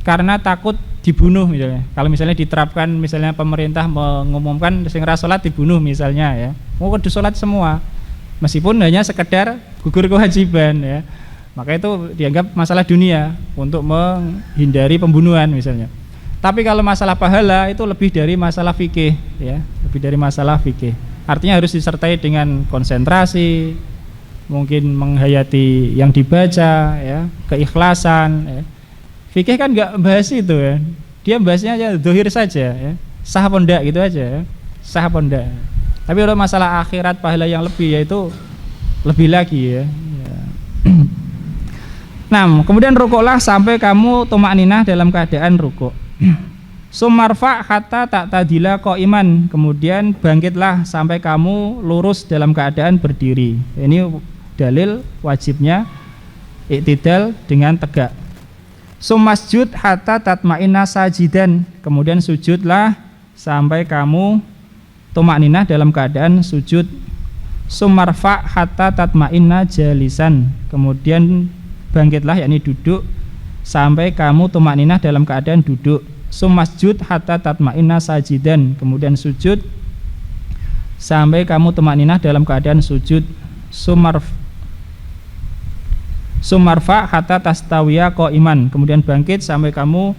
[SPEAKER 1] karena takut dibunuh misalnya. Kalau misalnya diterapkan, misalnya pemerintah mengumumkan sing ra sholat dibunuh misalnya ya, mau kudu sholat semua, meskipun hanya sekedar gugur kewajiban ya. Maka itu dianggap masalah dunia untuk menghindari pembunuhan misalnya. Tapi kalau masalah pahala itu lebih dari masalah fikih ya, lebih dari masalah fikih. Artinya harus disertai dengan konsentrasi, mungkin menghayati yang dibaca ya, keikhlasan ya. Fikih kan enggak bahas itu ya. Dia bahasnya aja dohir saja ya. Sah apa enggak gitu aja ya. Sah apa enggak. Tapi kalau masalah akhirat pahala yang lebih yaitu lebih lagi ya. Nah, kemudian rukuklah sampai kamu tumakninah dalam keadaan rukuk. Sumarfa hatta tak tadila qaiman, kemudian bangkitlah sampai kamu lurus dalam keadaan berdiri. Ini dalil wajibnya iktidal dengan tegak. Sumasjud hatta tatma'inna sajidan, kemudian sujudlah sampai kamu tumakninah dalam keadaan sujud. Sumarfa hatta tatma'inna jalisan, kemudian bangkitlah yakni duduk sampai kamu tumakninah dalam keadaan duduk. Sumasjud hatta tatma'inna sajidan, kemudian sujud sampai kamu tumakninah dalam keadaan sujud. Sumarfa hatta tastawiya qaiman, kemudian bangkit sampai kamu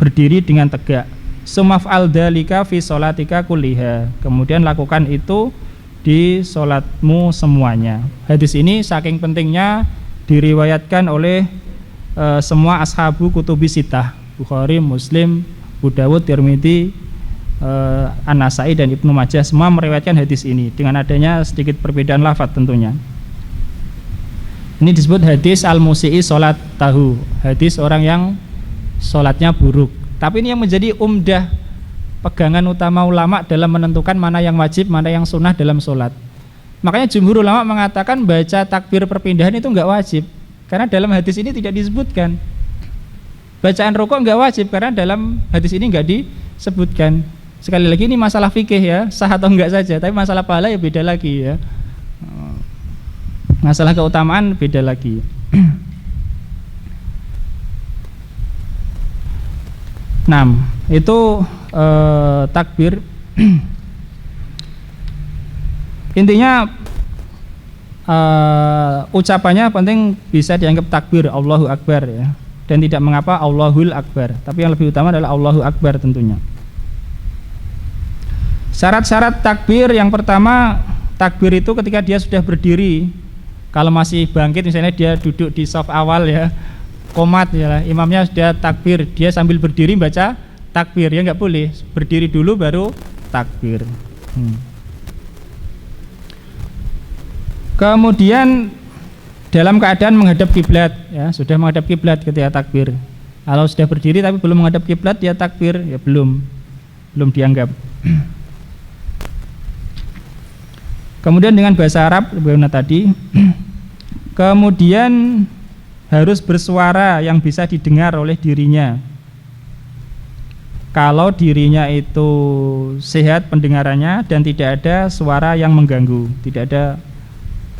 [SPEAKER 1] berdiri dengan tegak. Sumaf'al dzalika fi sholatika kulliha, kemudian lakukan itu di sholatmu semuanya. Hadis ini saking pentingnya diriwayatkan oleh semua ashabu kutubis sittah, Bukhari, Muslim, Abu Dawud, Tirmidzi, An-Nasai dan Ibnu Majah, semua meriwayatkan hadis ini dengan adanya sedikit perbedaan lafaz tentunya. Ini disebut hadis al-musi'i sholat tahu, hadis orang yang sholatnya buruk. Tapi ini yang menjadi umdah, pegangan utama ulama dalam menentukan mana yang wajib, mana yang sunnah dalam sholat. Makanya jumhur ulama mengatakan baca takbir perpindahan itu enggak wajib, karena dalam hadis ini tidak disebutkan. Bacaan rukuk enggak wajib karena dalam hadis ini enggak disebutkan. Sekali lagi ini masalah fikih ya, sah atau enggak saja, tapi masalah pahala ya beda lagi ya. Masalah keutamaan beda lagi. Nah, itu takbir. Intinya ucapannya penting bisa dianggap takbir Allahu Akbar ya. Dan tidak mengapa Allahul Akbar, tapi yang lebih utama adalah Allahu Akbar tentunya. Syarat-syarat takbir yang pertama, takbir itu ketika dia sudah berdiri. Kalau masih bangkit misalnya dia duduk di shaf awal ya, qomat ya, imamnya sudah takbir, dia sambil berdiri baca takbir ya, nggak boleh, berdiri dulu baru takbir. Kemudian dalam keadaan menghadap kiblat ya, sudah menghadap kiblat ketika takbir. Kalau sudah berdiri tapi belum menghadap kiblat dia takbir ya belum dianggap. Kemudian dengan bahasa Arab bagaimana tadi? Kemudian harus bersuara yang bisa didengar oleh dirinya. kalau dirinya itu sehat pendengarannya dan tidak ada suara yang mengganggu, tidak ada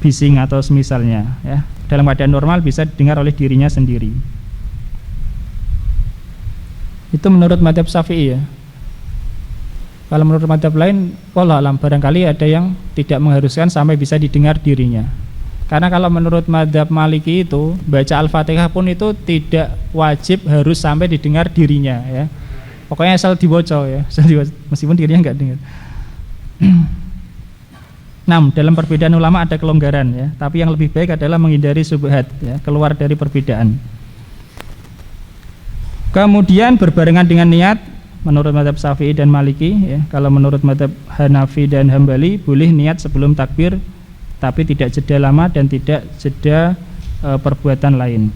[SPEAKER 1] bising atau semisalnya, ya. Dalam keadaan normal bisa didengar oleh dirinya sendiri. Itu menurut mazhab Syafi'i, ya. Kalau menurut mazhab lain, wallah alam, barangkali ada yang tidak mengharuskan sampai bisa didengar dirinya. Karena kalau menurut mazhab Maliki itu baca Al-Fatihah pun itu tidak wajib harus sampai didengar dirinya, ya. Pokoknya asal dibaca, ya, meskipun dirinya enggak dengar. Nah, dalam perbedaan ulama ada kelonggaran, ya, tapi yang lebih baik adalah menghindari syubhat, ya, keluar dari perbedaan. Kemudian berbarengan dengan niat menurut mazhab Syafi'i dan Maliki, ya. Kalau menurut mazhab Hanafi dan Hambali boleh niat sebelum takbir, tapi tidak jeda lama dan tidak jeda perbuatan lain.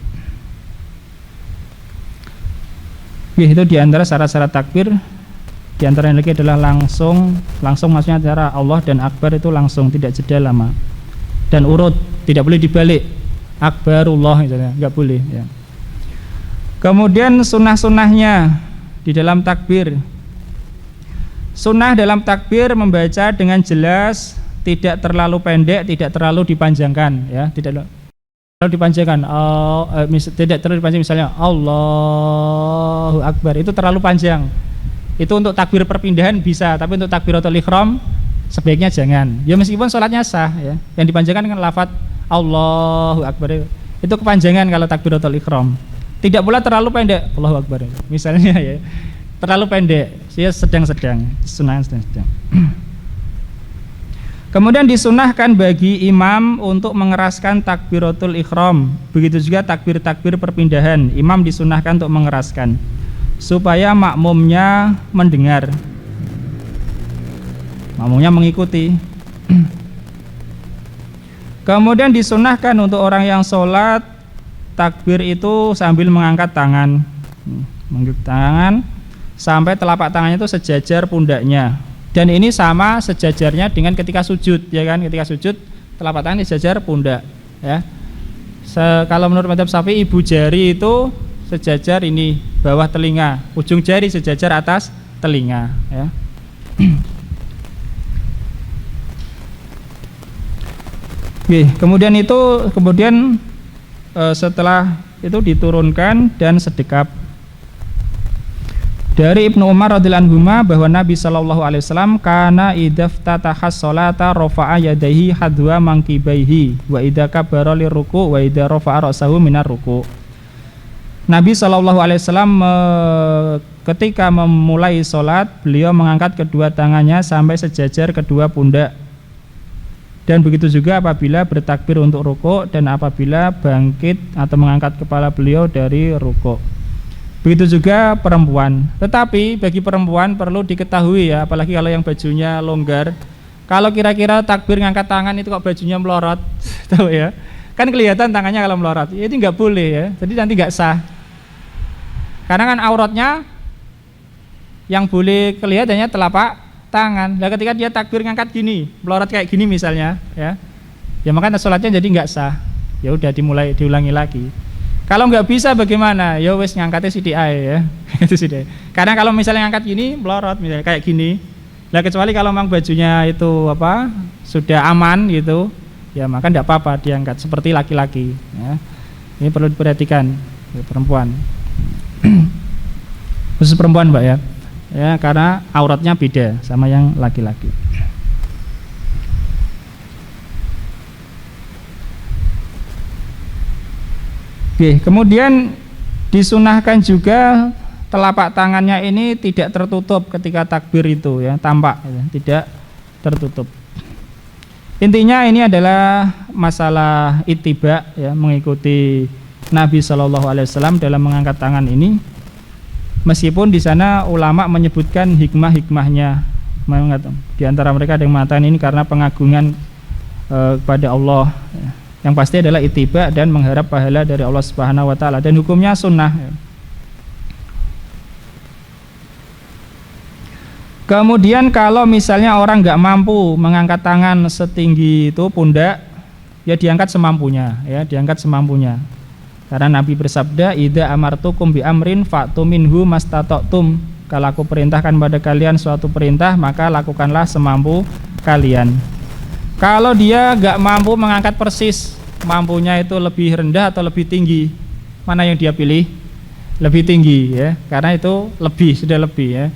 [SPEAKER 1] Itu diantara syarat-syarat takbir. Di antara yang lagi adalah langsung maksudnya cara Allah dan Akbar itu langsung, tidak jeda lama. Dan urut, tidak boleh dibalik. Akbarullah misalnya, enggak boleh, ya. Kemudian sunnah-sunnahnya di dalam takbir. Sunnah dalam takbir membaca dengan jelas, tidak terlalu pendek, tidak terlalu dipanjangkan, ya, tidak terlalu dipanjangkan. Tidak terlalu dipanjang, misalnya Allahu Akbar itu terlalu panjang. Itu untuk takbir perpindahan bisa, tapi untuk takbiratul ihram sebaiknya jangan. Ya meskipun sholatnya sah, ya. Yang dipanjangkan kan lafaz Allahu Akbar. Itu kepanjangan kalau takbiratul ihram. Tidak pula terlalu pendek, Allahu Akbar. Misalnya, ya. Terlalu pendek, dia sedang-sedang, sunnah sedang-sedang. Kemudian disunahkan bagi imam untuk mengeraskan takbiratul ihram. Begitu juga takbir-takbir perpindahan, imam disunahkan untuk mengeraskan supaya makmumnya mendengar, makmumnya mengikuti. Kemudian disunahkan untuk orang yang sholat takbir itu sambil mengangkat tangan, sampai telapak tangannya itu sejajar pundaknya. Dan ini sama sejajarnya dengan ketika sujud, ya kan? Ketika sujud telapak tangan sejajar pundak, ya. Kalau menurut mazhab Syafi'i ibu jari itu sejajar ini bawah telinga, ujung jari sejajar atas telinga, ya. Oke, kemudian setelah itu diturunkan dan sedekap. Dari Ibnu Umar radhiyallahu anhu bahwa Nabi sallallahu alaihi wasallam kana idzaftataha sholata rafa'a yadayhi hadwa mankibaihi wa idza kabbara liruku' wa idza rafa'a ra'sahu minar ruku'. Nabi sallallahu alaihi wasallam ketika memulai sholat beliau mengangkat kedua tangannya sampai sejajar kedua pundak. Dan begitu juga apabila bertakbir untuk rukuk dan apabila bangkit atau mengangkat kepala beliau dari rukuk. Begitu juga perempuan. Tetapi bagi perempuan perlu diketahui, ya, apalagi kalau yang bajunya longgar. Kalau kira-kira takbir ngangkat tangan itu kok bajunya melorot, tahu ya? Kan kelihatan tangannya kalau melorot. Ya, itu nggak boleh, ya. Jadi nanti nggak sah. Karena kan auratnya yang boleh kelihatannya telapak tangan. Nah, ketika dia takbir ngangkat gini, melorot kayak gini misalnya, ya makanya sholatnya jadi nggak sah. Ya udah diulangi lagi. Kalau nggak bisa bagaimana? Ya wes ngangkatnya CDI, ya. Itu CDI. Karena kalau misalnya ngangkat gini, melorot misalnya kayak gini. Nah, kecuali kalau memang bajunya itu sudah aman gitu, ya maka tidak apa-apa diangkat seperti laki-laki, ya. Ini perlu diperhatikan, ya, perempuan. Khusus perempuan, Mbak, ya. Ya, karena auratnya beda sama yang laki-laki. Oke, kemudian disunahkan juga telapak tangannya ini tidak tertutup ketika takbir itu, ya, tampak, ya, tidak tertutup. Intinya ini adalah masalah ittiba, ya, mengikuti Nabi Shallallahu Alaihi Wasallam dalam mengangkat tangan ini. Meskipun di sana ulama menyebutkan hikmah-hikmahnya, di antara mereka ada yang mengatakan ini karena pengagungan kepada Allah. Ya. Yang pasti adalah ittiba dan mengharap pahala dari Allah Subhanahu wa taala, dan hukumnya sunnah. Kemudian kalau misalnya orang nggak mampu mengangkat tangan setinggi itu pundak, ya diangkat semampunya, ya diangkat semampunya. Karena Nabi bersabda, "Idza amartukum bi amrin fa'tu minhu mastata'tum." Kalau aku perintahkan pada kalian suatu perintah, maka lakukanlah semampu kalian. Kalau dia nggak mampu mengangkat persis, mampunya itu lebih rendah atau lebih tinggi, mana yang dia pilih? Lebih tinggi ya, karena itu sudah lebih ya.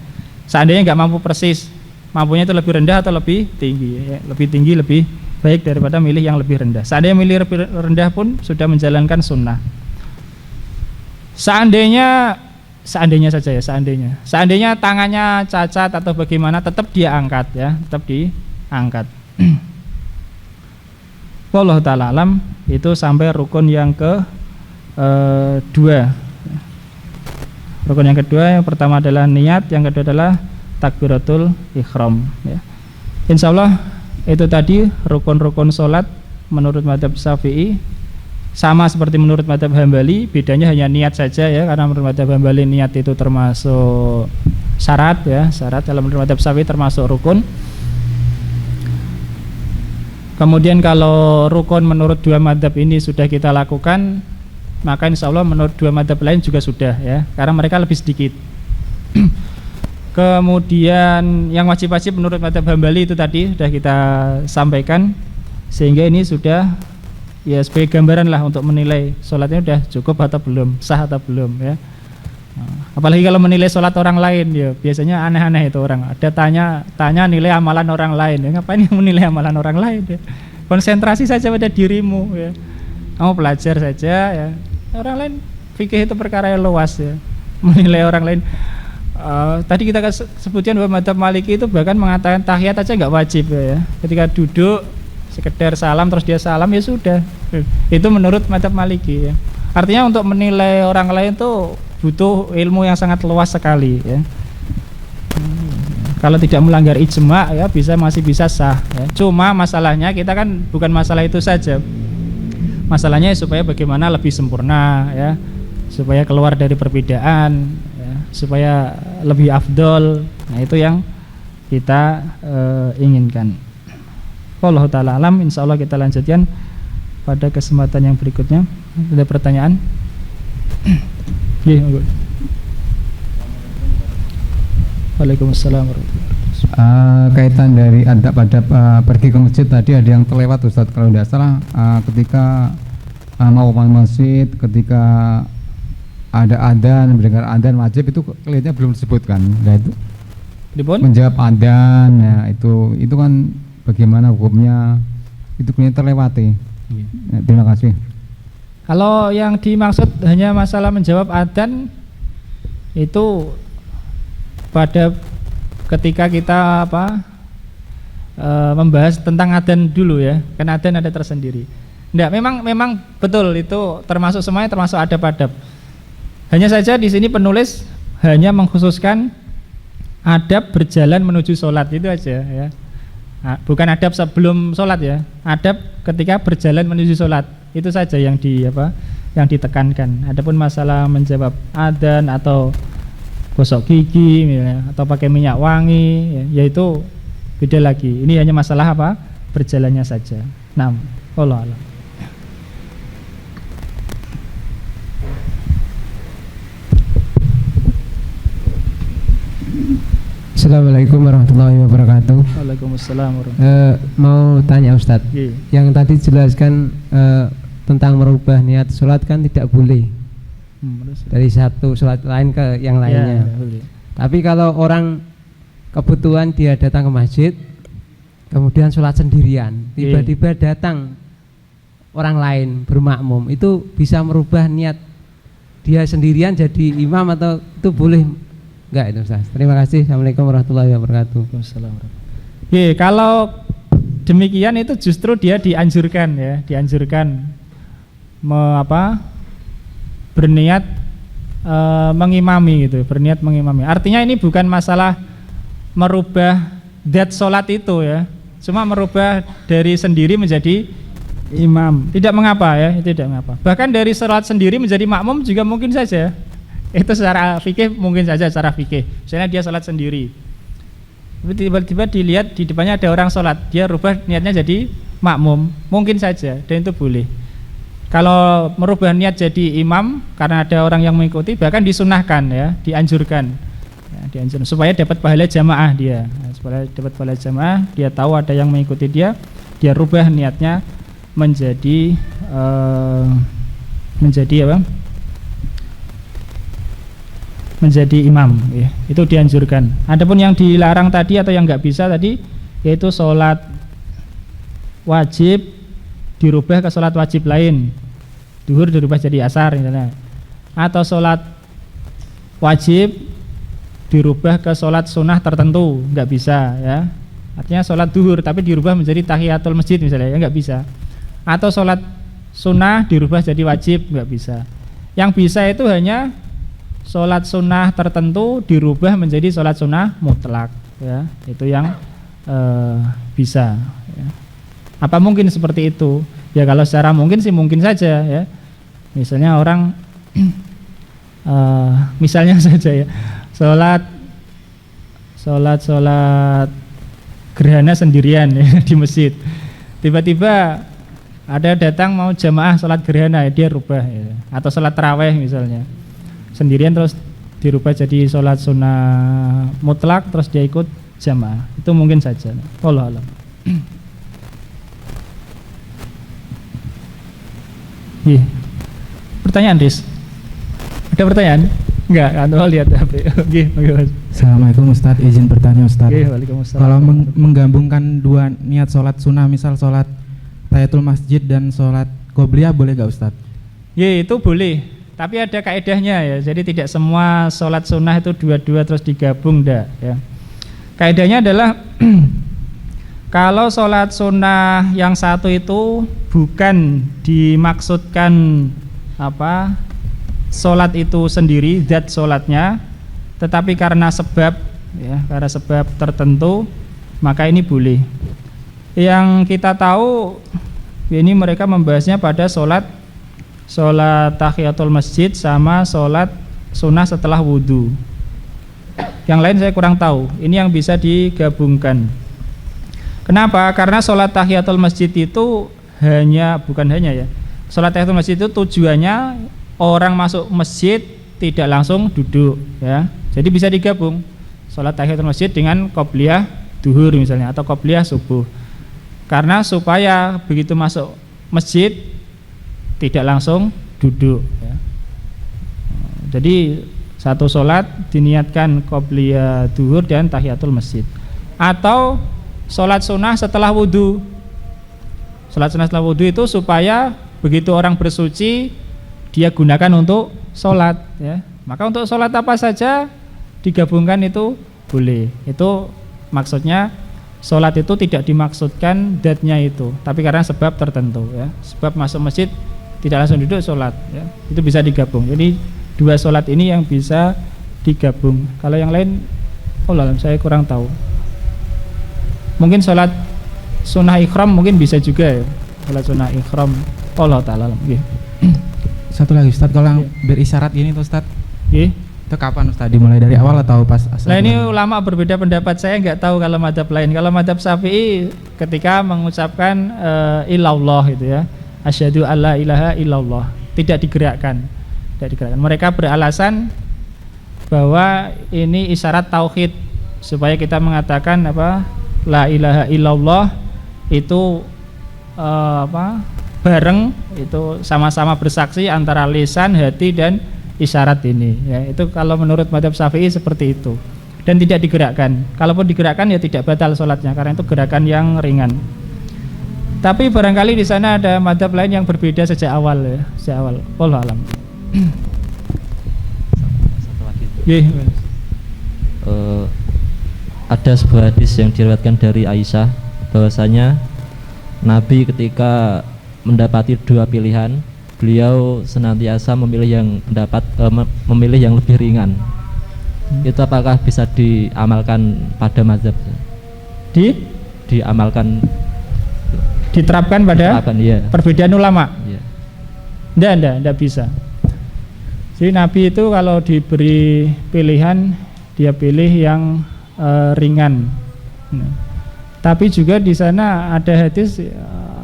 [SPEAKER 1] Seandainya nggak mampu persis, mampunya itu lebih rendah atau lebih tinggi ya. Lebih tinggi lebih baik daripada milih yang lebih rendah. Seandainya milih lebih rendah pun sudah menjalankan sunnah. Seandainya tangannya cacat atau bagaimana, tetap dia angkat ya, tetap diangkat. Wallahu ta'ala alam. Itu sampai rukun yang kedua. Rukun yang kedua, yang pertama adalah niat, yang kedua adalah takbiratul ihram ya. Insyaallah itu tadi rukun-rukun sholat menurut mazhab Syafi'i. Sama seperti menurut mazhab Hambali, bedanya hanya niat saja ya, karena menurut mazhab Hambali niat itu termasuk syarat ya, dalam menurut mazhab Syafi'i termasuk rukun. Kemudian kalau rukun menurut dua mazhab ini sudah kita lakukan, maka insya Allah menurut dua mazhab lain juga sudah ya, karena mereka lebih sedikit. Kemudian yang wajib-wajib menurut mazhab Hambali itu tadi sudah kita sampaikan, sehingga ini sudah ya sebagai gambaran lah untuk menilai sholatnya udah cukup atau belum, sah atau belum ya. Apalagi kalau menilai sholat orang lain ya, biasanya aneh-aneh itu orang. Ada tanya nilai amalan orang lain ya, ngapain yang menilai amalan orang lain ya? Konsentrasi saja pada dirimu ya. Kamu belajar saja ya. Orang lain fikih itu perkara yang luas ya. Menilai orang lain. Tadi kita sebutkan bahwa mazhab Maliki itu bahkan mengatakan tahiyat aja nggak wajib ya. Ketika duduk sekedar salam terus dia salam ya sudah. Itu menurut mazhab Maliki ya. Artinya untuk menilai orang lain tuh butuh ilmu yang sangat luas sekali ya. Kalau tidak melanggar ijma ya masih bisa sah ya. Cuma masalahnya kita kan bukan masalah itu saja. Masalahnya supaya bagaimana lebih sempurna ya. Supaya keluar dari perbedaan ya. Supaya lebih afdol. Nah, itu yang kita inginkan. Wallahu ta'ala alam. Insyaallah kita lanjutkan pada kesempatan yang berikutnya. Ada pertanyaan? Waalaikumsalam warahmatullahi wabarakatuh.
[SPEAKER 2] Kaitan dari adab pergi ke masjid tadi ada yang terlewat Ustadz kalau tidak salah, ketika mau ke masjid, ketika ada adzan, mendengar adzan wajib itu kelihatannya belum disebutkan. Nah, itu menjawab adzan ya, itu kan bagaimana hukumnya, itu kelihatannya terlewati. Ya, terima kasih.
[SPEAKER 1] Kalau yang dimaksud hanya masalah menjawab adzan itu pada ketika kita membahas tentang adzan dulu ya, kan adzan ada tersendiri. Enggak, memang betul itu termasuk semuanya, termasuk adab-adab. Hanya saja di sini penulis hanya mengkhususkan adab berjalan menuju sholat itu aja ya. Bukan adab sebelum sholat ya, adab ketika berjalan menuju sholat itu saja yang yang ditekankan. Adapun masalah menjawab adzan atau gosok gigi misalnya, atau pakai minyak wangi ya, yaitu beda lagi. Ini hanya masalah berjalannya saja. Nah, wallahu a'lam.
[SPEAKER 3] Assalamualaikum warahmatullahi wabarakatuh.
[SPEAKER 1] Waalaikumsalam warahmatullahi wabarakatuh.
[SPEAKER 3] Mau tanya Ustadz, yang tadi jelaskan tentang merubah niat sholat kan tidak boleh dari satu sholat lain ke yang lainnya. Tapi kalau orang kebutuhan dia datang ke masjid, kemudian sholat sendirian, tiba-tiba datang orang lain bermakmum, itu bisa merubah niat dia sendirian jadi imam atau itu boleh? Enggak itu Ustaz. Terima kasih. Assalamualaikum warahmatullahi wabarakatuh.
[SPEAKER 1] Kalau demikian itu justru dia dianjurkan ya, berniat mengimami gitu, berniat mengimami. Artinya ini bukan masalah merubah zat sholat itu ya, cuma merubah dari sendiri menjadi imam. Tidak mengapa ya, tidak mengapa. Bahkan dari sholat sendiri menjadi makmum juga mungkin saja. Itu secara fikih mungkin saja, secara fikih. Misalnya dia sholat sendiri, tiba-tiba dilihat di depannya ada orang sholat, dia rubah niatnya jadi makmum, mungkin saja, dan itu boleh. Kalau merubah niat jadi imam karena ada orang yang mengikuti, bahkan disunahkan ya, dianjurkan. ya, dianjurkan supaya dapat pahala jamaah dia. Nah, supaya dapat pahala jamaah, dia tahu ada yang mengikuti dia rubah niatnya menjadi apa? Menjadi imam, ya. Itu dianjurkan. Adapun yang dilarang tadi atau yang nggak bisa tadi, yaitu sholat wajib dirubah ke sholat wajib lain, duhur dirubah jadi asar misalnya, atau sholat wajib dirubah ke sholat sunnah tertentu, nggak bisa ya. Artinya sholat duhur tapi dirubah menjadi tahiyatul masjid misalnya, ya nggak bisa. Atau sholat sunnah dirubah jadi wajib, nggak bisa. Yang bisa itu hanya sholat sunnah tertentu dirubah menjadi sholat sunnah mutlak, ya. Itu yang bisa, ya. Apa mungkin seperti itu? Ya kalau secara mungkin sih mungkin saja, ya. Misalnya orang misalnya saja ya, sholat gerhana sendirian ya, di masjid. Tiba-tiba ada datang mau jamaah sholat gerhana, ya, dia rubah ya. Atau sholat taraweh misalnya sendirian terus dirubah jadi sholat sunnah mutlak terus dia ikut jamaah, itu mungkin saja. Wallahu a'lam. Pertanyaan, Riz? Ada pertanyaan? Enggak, anu lihat HP.
[SPEAKER 4] Assalamualaikum Ustaz, izin bertanya Ustaz.
[SPEAKER 1] Waalaikumsalam.
[SPEAKER 4] Kalau menggabungkan dua niat sholat sunnah, misal sholat tahiyatul masjid dan sholat qobliyah, boleh gak Ustaz?
[SPEAKER 1] Itu boleh. Tapi ada kaedahnya ya, jadi tidak semua sholat sunnah itu dua-dua terus digabung, enggak ya. Kaedahnya adalah kalau sholat sunnah yang satu itu bukan dimaksudkan apa sholat itu sendiri, zat sholatnya, tetapi karena sebab ya, karena sebab tertentu, maka ini boleh. Yang kita tahu ini mereka membahasnya pada sholat tahiyatul masjid sama sholat sunnah setelah wudhu. Yang lain saya kurang tahu. Ini yang bisa digabungkan. Kenapa? Karena sholat tahiyatul masjid itu bukan hanya ya. Sholat tahiyatul masjid itu tujuannya orang masuk masjid tidak langsung duduk ya. Jadi bisa digabung sholat tahiyatul masjid dengan qobliyah duhur misalnya atau qobliyah subuh. Karena supaya begitu masuk masjid tidak langsung duduk ya. Jadi satu sholat diniatkan qobliyah duhur dan tahiyatul masjid. Atau sholat sunnah setelah wudhu. Sholat sunnah setelah wudhu itu supaya begitu orang bersuci dia gunakan untuk sholat ya. Maka untuk sholat apa saja digabungkan itu boleh. Itu maksudnya sholat itu tidak dimaksudkan datnya itu, tapi karena sebab tertentu ya. Sebab masuk masjid tidak langsung duduk sholat ya, itu bisa digabung. Jadi dua sholat ini yang bisa digabung. Kalau yang lain, saya kurang tahu. Mungkin sholat sunnah ikhram mungkin bisa juga ya. Sholat sunnah ikhram, Allah Ta'ala.
[SPEAKER 4] Satu lagi Ustaz, kalau yang berisyarat ini tuh Ustaz, itu kapan Ustaz? Dimulai dari awal atau pas asal?
[SPEAKER 1] Nah ini ulama berbeda pendapat, saya nggak tahu kalau madhab lain. Kalau madhab Syafi'i ketika mengucapkan ilallah gitu ya, asyhadu alla ilaha illallah, tidak digerakkan. Mereka beralasan bahwa ini isyarat tauhid supaya kita mengatakan apa la ilaha illallah itu bareng, itu sama-sama bersaksi antara lisan, hati dan isyarat ini ya. Itu kalau menurut madhab Syafi'i seperti itu dan tidak digerakkan. Kalaupun digerakkan ya tidak batal sholatnya karena itu gerakan yang ringan. Tapi barangkali di sana ada madhab lain yang berbeda sejak awal ya, sejak awal. Wallahu a'lam.
[SPEAKER 5] Ada sebuah hadis yang diriwayatkan dari Aisyah bahwasanya Nabi ketika mendapati dua pilihan, beliau senantiasa memilih yang lebih ringan. Itu apakah bisa diamalkan pada mazhab?
[SPEAKER 1] Diterapkan pada
[SPEAKER 5] iya.
[SPEAKER 1] Perbedaan ulama?
[SPEAKER 5] Iya.
[SPEAKER 1] Tidak bisa. Jadi Nabi itu kalau diberi pilihan dia pilih yang ringan. Tapi juga di sana ada hadis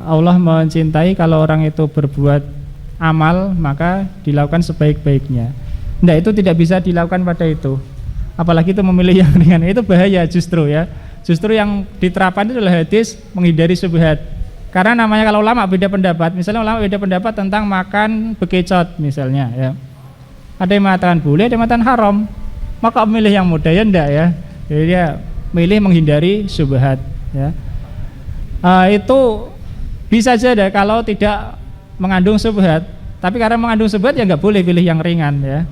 [SPEAKER 1] Allah mencintai kalau orang itu berbuat amal maka dilakukan sebaik-baiknya. Itu tidak bisa dilakukan pada itu. apalagi itu memilih yang ringan, itu bahaya justru ya. Justru yang diterapkan itu adalah hadis menghindari syubhat. Karena namanya kalau ulama beda pendapat, misalnya ulama beda pendapat tentang makan bekicot misalnya ya. Ada yang mengatakan boleh, ada yang mengatakan haram. Maka memilih yang mudah ya enggak ya. Jadi dia milih menghindari syubhat ya. Itu bisa saja kalau tidak mengandung syubhat, tapi karena mengandung syubhat ya enggak boleh pilih yang ringan ya.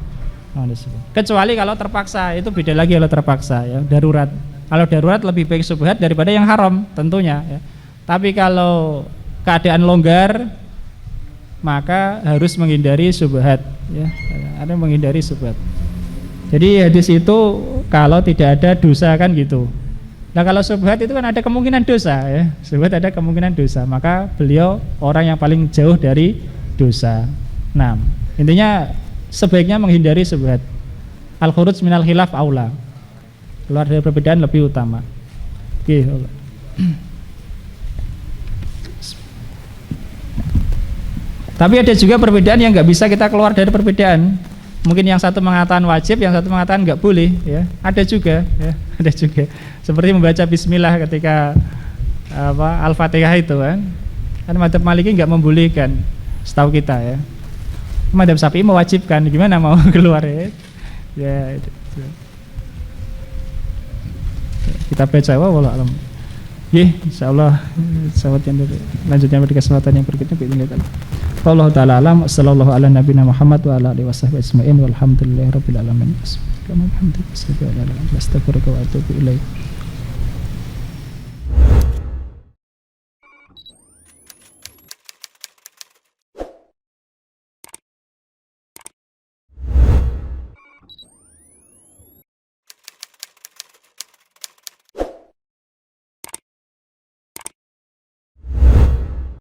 [SPEAKER 1] Kecuali kalau terpaksa, itu beda lagi kalau terpaksa ya, darurat. Kalau darurat lebih baik syubhat daripada yang haram tentunya ya. Tapi kalau keadaan longgar maka harus menghindari syubhat ya. Ada menghindari syubhat. Jadi hadis itu kalau tidak ada dosa kan gitu. Nah kalau syubhat itu kan ada kemungkinan dosa ya. Syubhat ada kemungkinan dosa, maka beliau orang yang paling jauh dari dosa. Nah, intinya sebaiknya menghindari syubhat. Al-khuruj minal khilaf aula. Keluar dari perbedaan lebih utama. Oke. Tapi ada juga perbedaan yang nggak bisa kita keluar dari perbedaan. Mungkin yang satu mengatakan wajib, yang satu mengatakan nggak boleh. Ya, ada juga. Ya, ada juga. Seperti membaca Bismillah ketika Al-Fatihah itu kan. Kan madzhab Maliki nggak membolehkan, setahu kita ya. Madzhab Syafi'i mewajibkan. Gimana mau keluar ya? Ya. Itu. Kita baca wallahu alam. Insyaallah sahabat yang lanjutnya pada kesempatan yang berikutnya biidznillah. Wallahu taala alam. Sallallahu ala nabiyina Muhammad wa ala alihi washabbihi ajmain walhamdulillahirabbil alamin. Subhanallah, alhamdulillah, astagfirullah wa atubu ilaih.